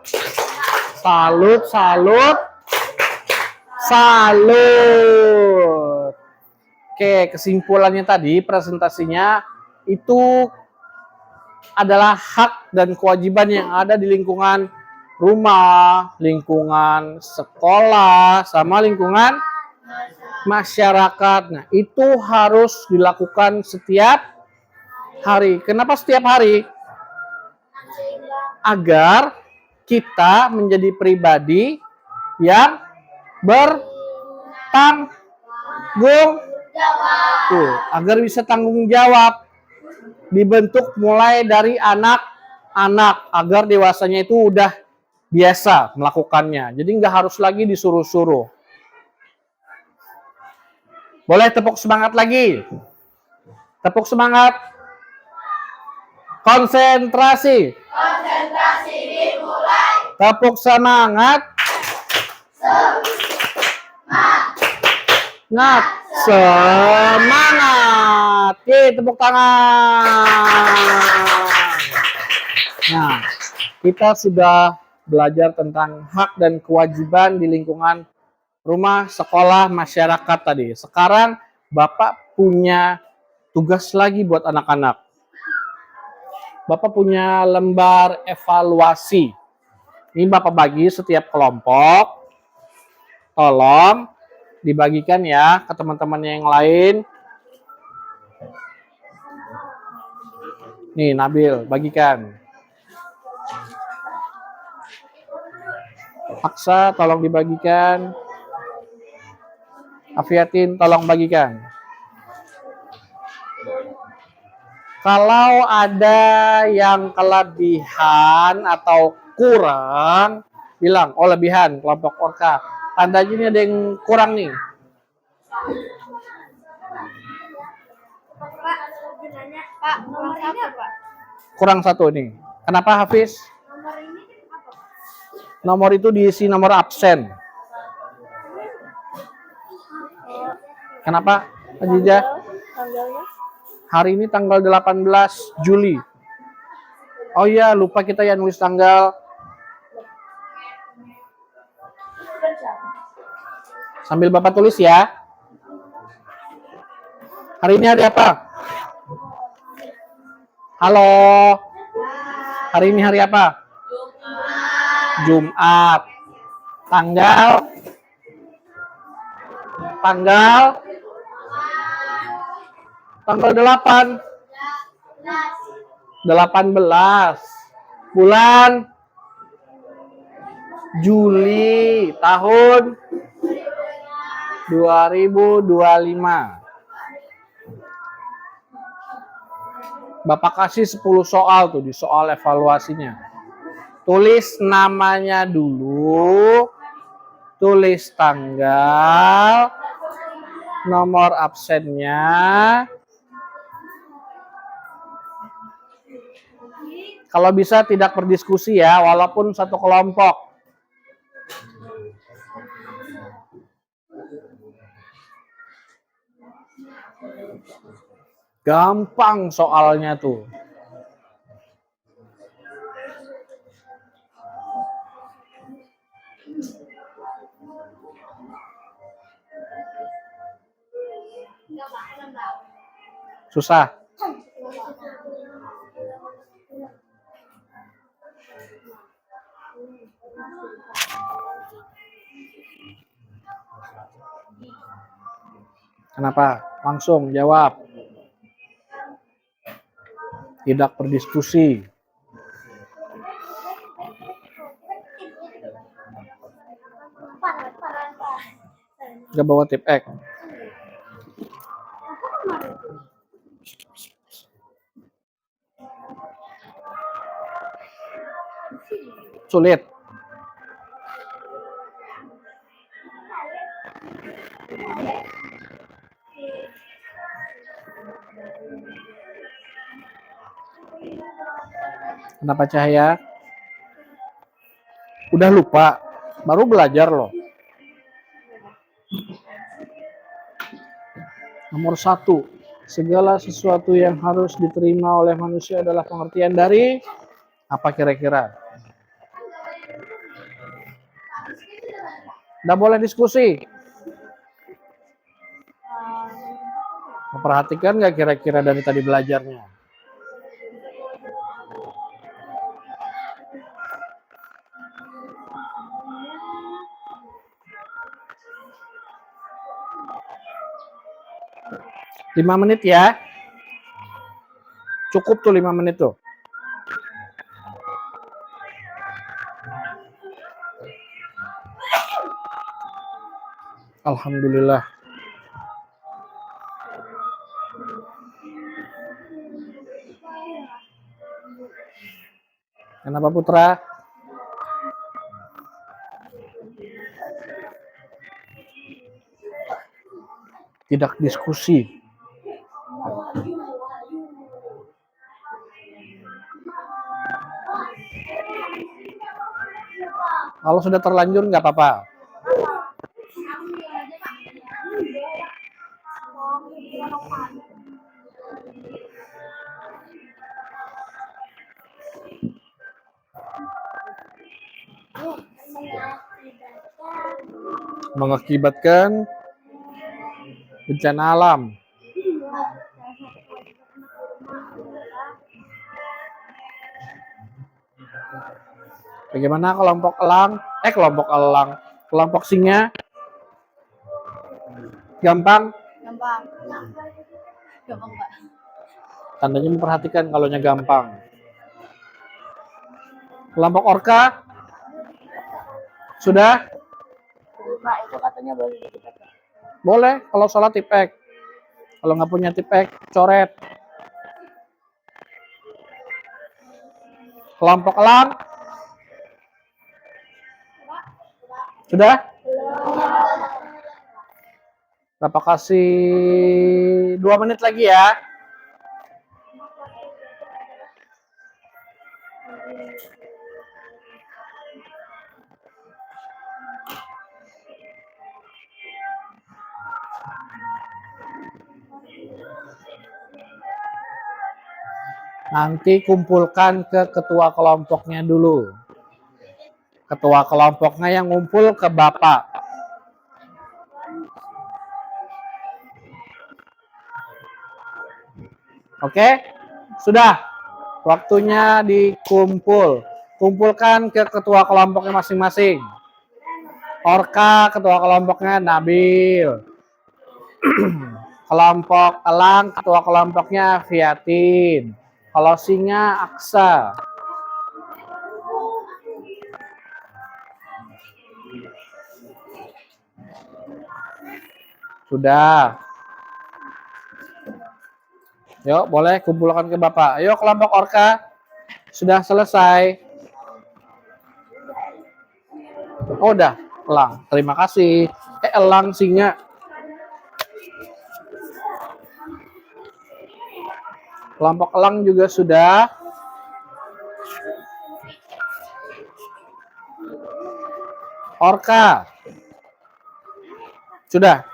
Oke, kesimpulannya tadi presentasinya itu adalah hak dan kewajiban yang ada di lingkungan rumah, lingkungan sekolah, sama lingkungan masyarakat. Nah, itu harus dilakukan setiap hari. Kenapa setiap hari? Agar kita menjadi pribadi yang bertanggung jawab. Agar bisa tanggung jawab. Dibentuk mulai dari anak-anak agar dewasanya itu udah biasa melakukannya. Jadi nggak harus lagi disuruh-suruh. Boleh tepuk semangat lagi. Tepuk semangat. Konsentrasi dimulai. Tepuk semangat. Semangat. Oke, tepuk tangan. Nah, kita sudah belajar tentang hak dan kewajiban di lingkungan rumah, sekolah, masyarakat tadi. Sekarang Bapak punya tugas lagi buat anak-anak. Bapak punya lembar evaluasi. Ini Bapak bagi setiap kelompok. Tolong dibagikan ya ke teman-temannya yang lain. Nih, Nabil, bagikan. Aksa, tolong dibagikan. Afiatin, tolong bagikan. Kalau ada yang kelebihan atau kurang, bilang, oh lebihan, kelompok Orka. Tandanya ini ada yang kurang nih. Pak, nomor ini apa? Kurang satu nih. Kenapa Hafiz? Nomor ini apa? Nomor itu diisi nomor absen. Kenapa, Ajija? Tanggalnya? Hari ini tanggal 18 Juli. Oh iya, lupa kita ya nulis tanggal. Sambil Bapak tulis ya. Hari ini hari apa? Halo. Hari ini hari apa? Jumat. Tanggal 8. 18. Bulan Juli tahun 2025. Bapak kasih 10 soal tuh di soal evaluasinya. Tulis namanya dulu, tulis tanggal, nomor absennya, Kalau bisa tidak berdiskusi ya, walaupun satu kelompok. Gampang soalnya tuh. Susah. Kenapa? Langsung jawab. Tidak berdiskusi. Gak bawa tip X. Sulit. Kenapa Cahaya? Udah lupa, baru belajar loh. Nomor 1, segala sesuatu yang harus diterima oleh manusia adalah pengertian dari apa kira-kira? Nggak boleh diskusi. Memperhatikan nggak kira-kira dari tadi belajarnya? Lima menit ya. Cukup tuh 5 menit tuh. Alhamdulillah. Kenapa Putra? Tidak diskusi. Kalau sudah terlanjur nggak apa-apa. Mengakibatkan bencana alam. Bagaimana kelompok elang? Kelompok singa? Gampang? Gampang. Gampang, Pak. Tandanya memperhatikan kalaunya gampang. Kelompok orka? Sudah? Pak, itu katanya boleh dikit. Boleh, kalau salah tip X. Kalau nggak punya tip X, coret. Kelompok elang? Sudah? Bapak kasih 2 menit lagi ya. Nanti kumpulkan ke ketua kelompoknya dulu. Ketua kelompoknya yang ngumpul ke Bapak. Oke? Sudah. Waktunya dikumpul. Kumpulkan ke ketua kelompoknya masing-masing. Orka ketua kelompoknya Nabil. Kelompok elang ketua kelompoknya Fiatin. Kalau singa Aksa. Sudah. Yuk, boleh kumpulkan ke Bapak. Ayo kelompok orka. Sudah selesai. Oh, udah. Elang. Terima kasih. Elang singa. Kelompok elang juga sudah. Orka. Sudah.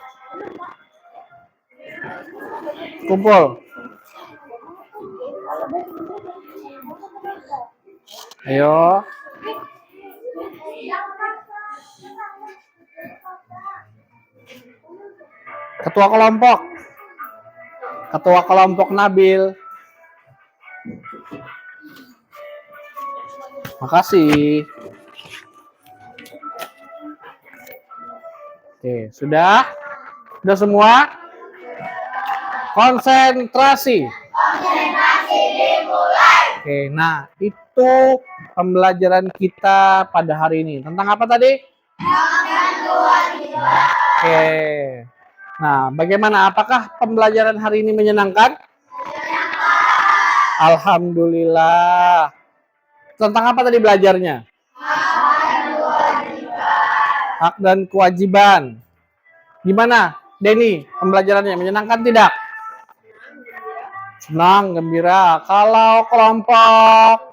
Kumpul. Ayo. Ketua kelompok. Ketua kelompok Nabil. Makasih. Oke, sudah? Sudah semua? Konsentrasi. Konsentrasi dimulai. Oke, nah itu pembelajaran kita pada hari ini. Tentang apa tadi? Oke. Nah, bagaimana? Apakah pembelajaran hari ini menyenangkan? Alhamdulillah. Tentang apa tadi belajarnya? Hak dan kewajiban. Gimana, Denny? Pembelajarannya menyenangkan tidak? Senang, gembira. Kalau kelompok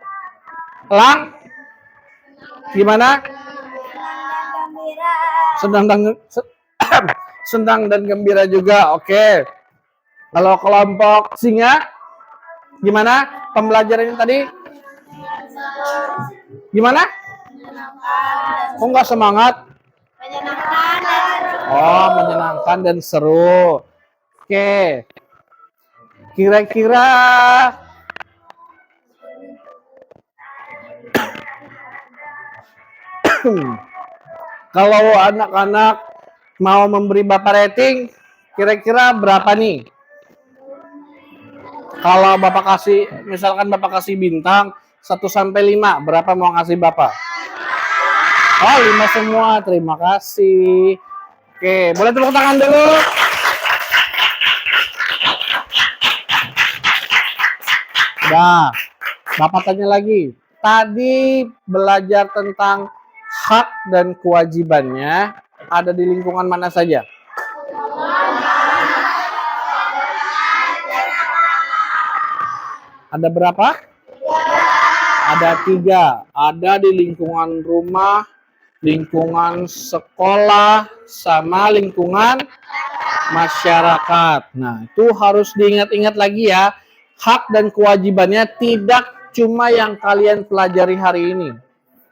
Lang, gimana? Senang dan gembira juga. Oke. Kalau kelompok Singa, gimana pembelajarannya tadi? Gimana? Kok nggak semangat? Oh, menyenangkan dan seru. Oke. Kira-kira kalau anak-anak mau memberi Bapak rating, kira-kira berapa nih? Kalau Bapak kasih, misalkan Bapak kasih bintang 1 sampai 5, berapa mau ngasih Bapak? Oh, 5 semua. Terima kasih. Oke, boleh tepuk tangan dulu. Nah, Bapak tanya lagi. Tadi belajar tentang hak dan kewajibannya ada di lingkungan mana saja? Ada berapa? Ada 3. Ada di lingkungan rumah, lingkungan sekolah, sama lingkungan masyarakat. Nah, itu harus diingat-ingat lagi ya. Hak dan kewajibannya tidak cuma yang kalian pelajari hari ini.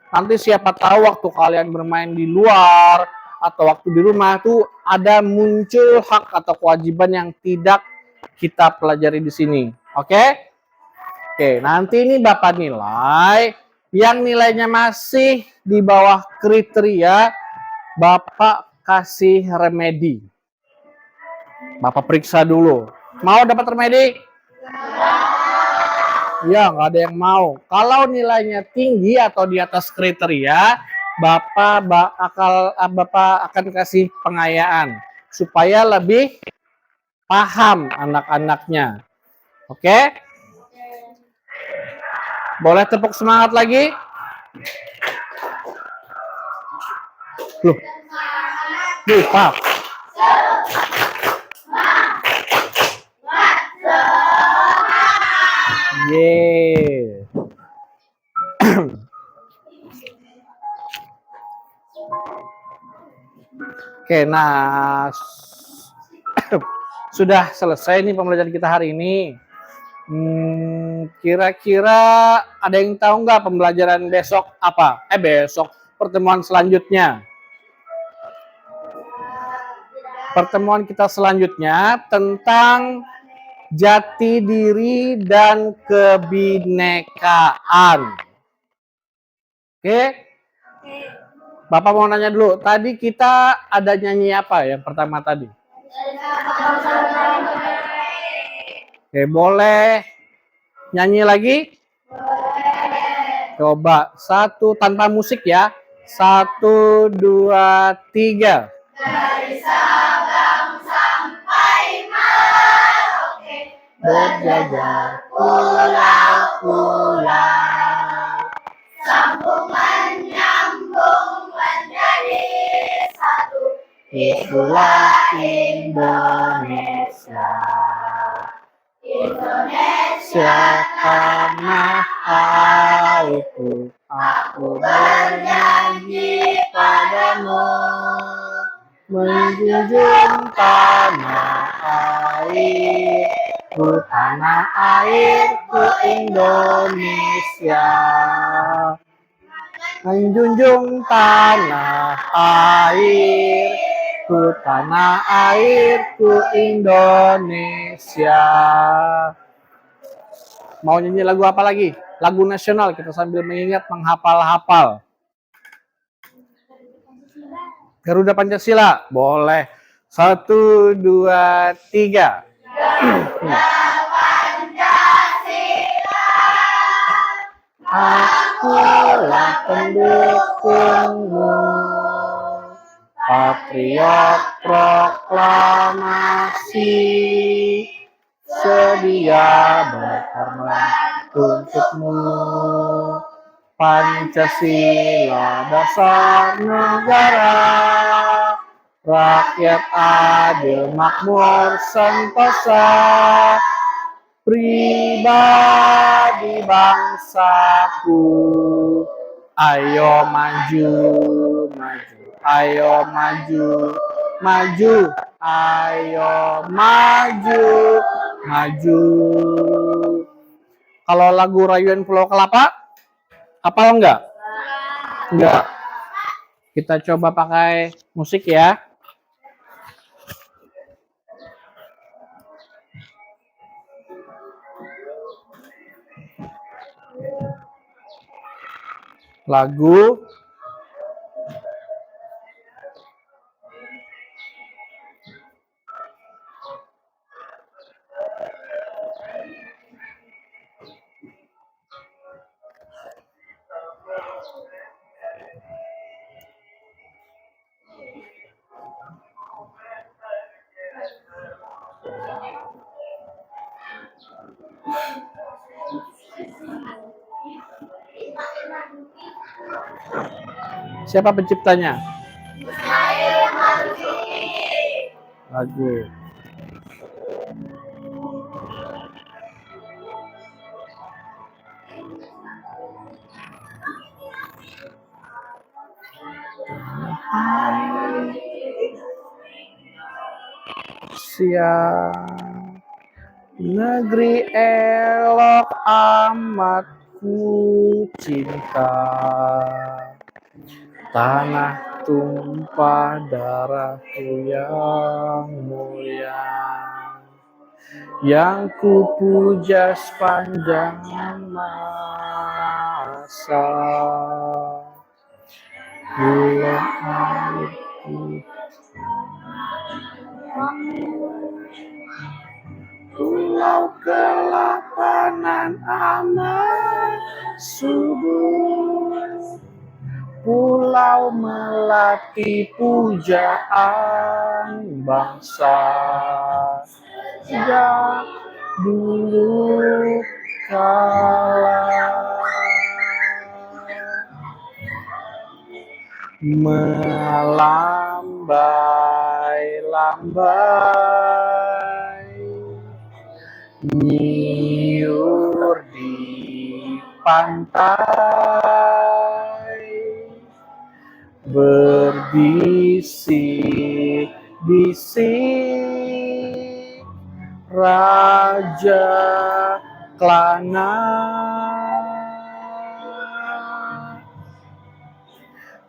Nanti siapa tahu waktu kalian bermain di luar atau waktu di rumah tuh ada muncul hak atau kewajiban yang tidak kita pelajari di sini. Oke? Oke, nanti ini Bapak nilai. Yang nilainya masih di bawah kriteria, Bapak kasih remedi. Bapak periksa dulu. Mau dapat remedi? Ya, nggak ada yang mau. Kalau nilainya tinggi atau di atas kriteria, Bapak akan kasih pengayaan supaya lebih paham anak-anaknya. Oke? Boleh tepuk semangat lagi? Loh. Pak. Yeay. Oke, nah sudah selesai nih pembelajaran kita hari ini. Kira-kira ada yang tahu nggak pembelajaran besok apa? Besok pertemuan selanjutnya. Pertemuan kita selanjutnya tentang jati diri dan kebinekaan. Oke? Bapak mau nanya dulu, tadi kita ada nyanyi apa yang pertama tadi? Oke, boleh nyanyi lagi? Coba, 1 tanpa musik ya. 1, 2, 3. Dari Sabang sampai Merauke, berjajar pulau-pulau, sambungan nyambung menjadi satu. Itulah Indonesia. Indonesia tanah airku, aku bernyanyi padamu. menjunjung tanah airku, tanah airku Indonesia. Menjunjung tanah airku, tanah airku Indonesia. Mau nyanyi lagu apa lagi? Lagu nasional, kita sambil mengingat menghafal-hafal. Garuda Pancasila, boleh. 1, 2, 3. Akulah pendukungmu, patriot proklamasi, sedia berkorban untukmu. Pancasila dasar negara, rakyat adil makmur sentosa, pribadi bangsaku. Ayo maju, maju, ayo maju, maju, ayo maju, maju. Kalau lagu Rayuan Pulau Kelapa, hafal enggak? Enggak. Kita coba pakai musik ya. Lagu siapa penciptanya? Lagu. Siang negeri elok amat ku cinta, tanah tumpah darahku yang mulia, yang ku puja sepanjang masa. Bulan airku, pulau kelapanan amat subur, pulau melati pujaan bangsa. Sejak dulu kala melambai-lambai, nyiur di pantai, berbisik-bisik raja Klana,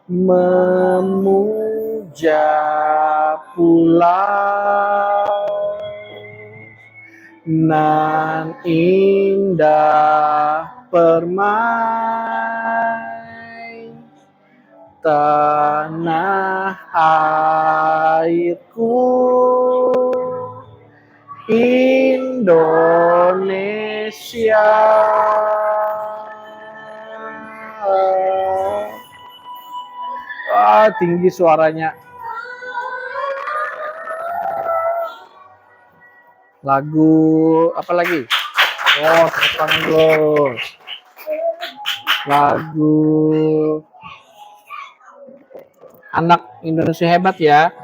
memuja pulau nan indah permai, tanah airku Indonesia. Tinggi suaranya. Lagu apa lagi? Oh, tepuk dulu. Lagu Anak Indonesia Hebat ya.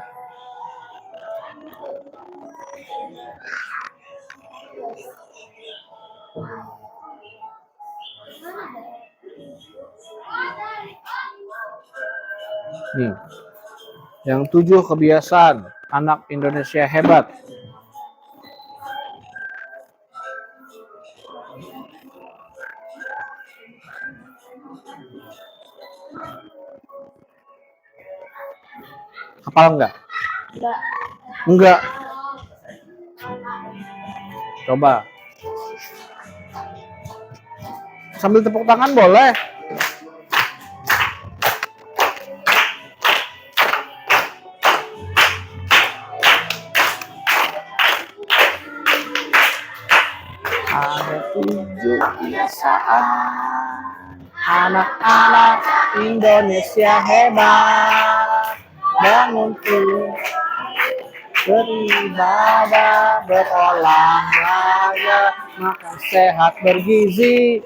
Nih. Yang 7, kebiasaan anak Indonesia hebat. Hafal enggak? Enggak. Enggak. Coba. Sambil tepuk tangan boleh. Ada 7 kebiasaan anak-anak Indonesia hebat. Bangun tidur, beribadah, berolahraga, makan sehat bergizi,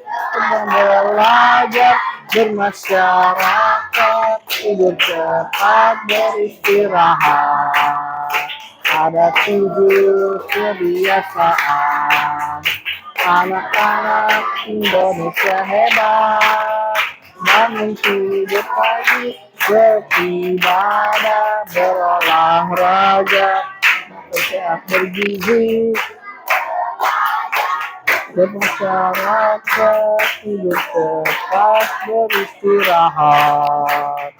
belajar, bermasyarakat, tidur cepat, beristirahat. Ada 7 kebiasaan anak-anak Indonesia hebat. Bangun tidur pagi, beribadah, berolahraga, makan sehat bergizi, bermasyarakat, tidur cepat, beristirahat.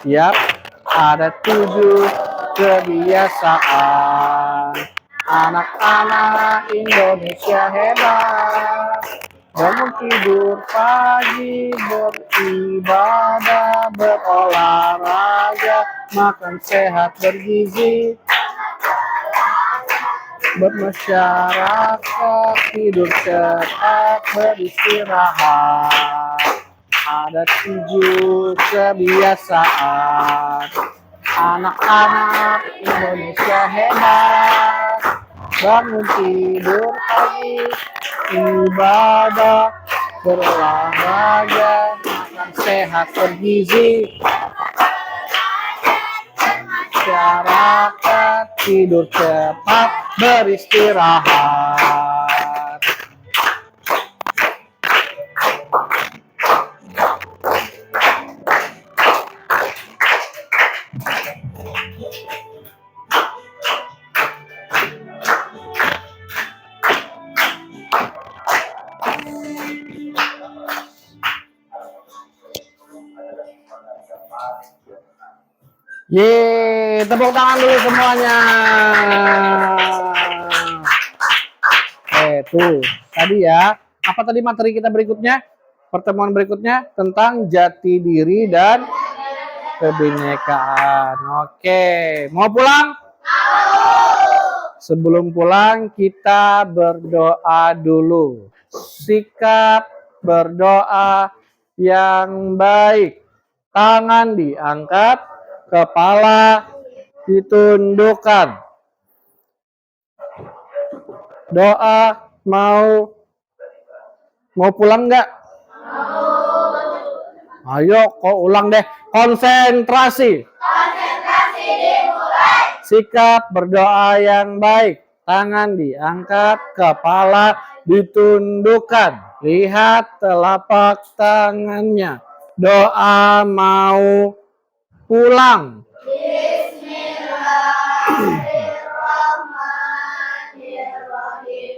Siap, ada 7 kebiasaan anak-anak Indonesia hebat. Bangun tidur pagi, beribadah, berolahraga, makan sehat bergizi, bermasyarakat, tidur cepat, beristirahat. Ada 7 kebiasaan anak-anak Indonesia hebat. Bangun tidur pagi, ibadah, berolahraga, makan sehat bergizi, masyarakat, tidur cepat, beristirahat. Yeay, tepuk tangan dulu semuanya. Tuh, tadi ya. Apa tadi materi kita berikutnya? Pertemuan berikutnya tentang jati diri dan kebinekaan. Oke, mau pulang? Sebelum pulang kita berdoa dulu. Sikap berdoa yang baik. Tangan diangkat, kepala ditundukkan. Doa mau pulang nggak? Ayo, kok ulang deh. Konsentrasi. Sikap berdoa yang baik. Tangan diangkat, kepala ditundukkan. Lihat telapak tangannya. Doa mau pulang. Bismillahirrahmanirrahim.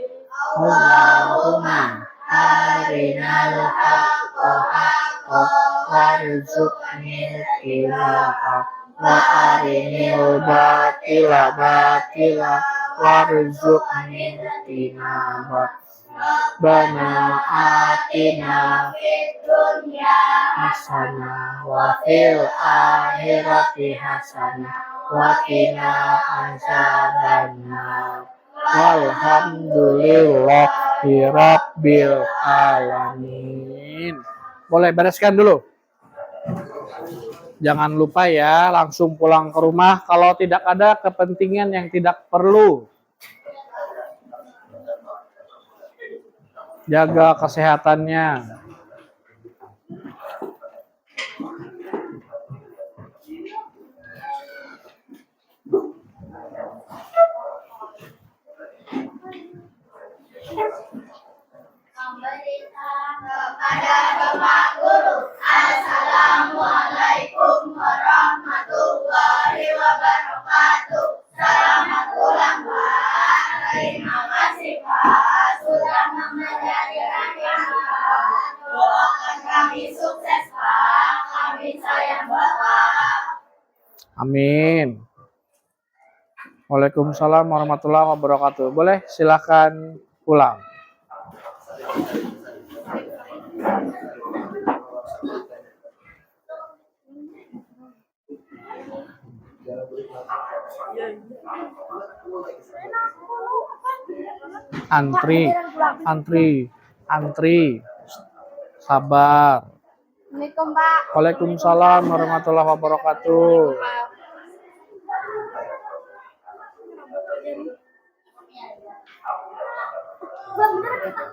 Allahumma arinal haqqa haqqa warzuqni ittiba'ah wa arinil batila batila warzuqni ijtinabah. Rabbana atina fid dunya hasanah wa fil akhirati hasanah wa qina azabannar. Walhamdulillahi rabbil alamin. Boleh bereskan dulu. Jangan lupa ya, langsung pulang ke rumah kalau tidak ada kepentingan yang tidak perlu. Jaga kesehatannya. Amin. Waalaikumsalam warahmatullahi wabarakatuh. Boleh silakan pulang. Antri. Sabar. Assalamualaikum, Pak. Waalaikumsalam warahmatullahi wabarakatuh. Bang, bener kita.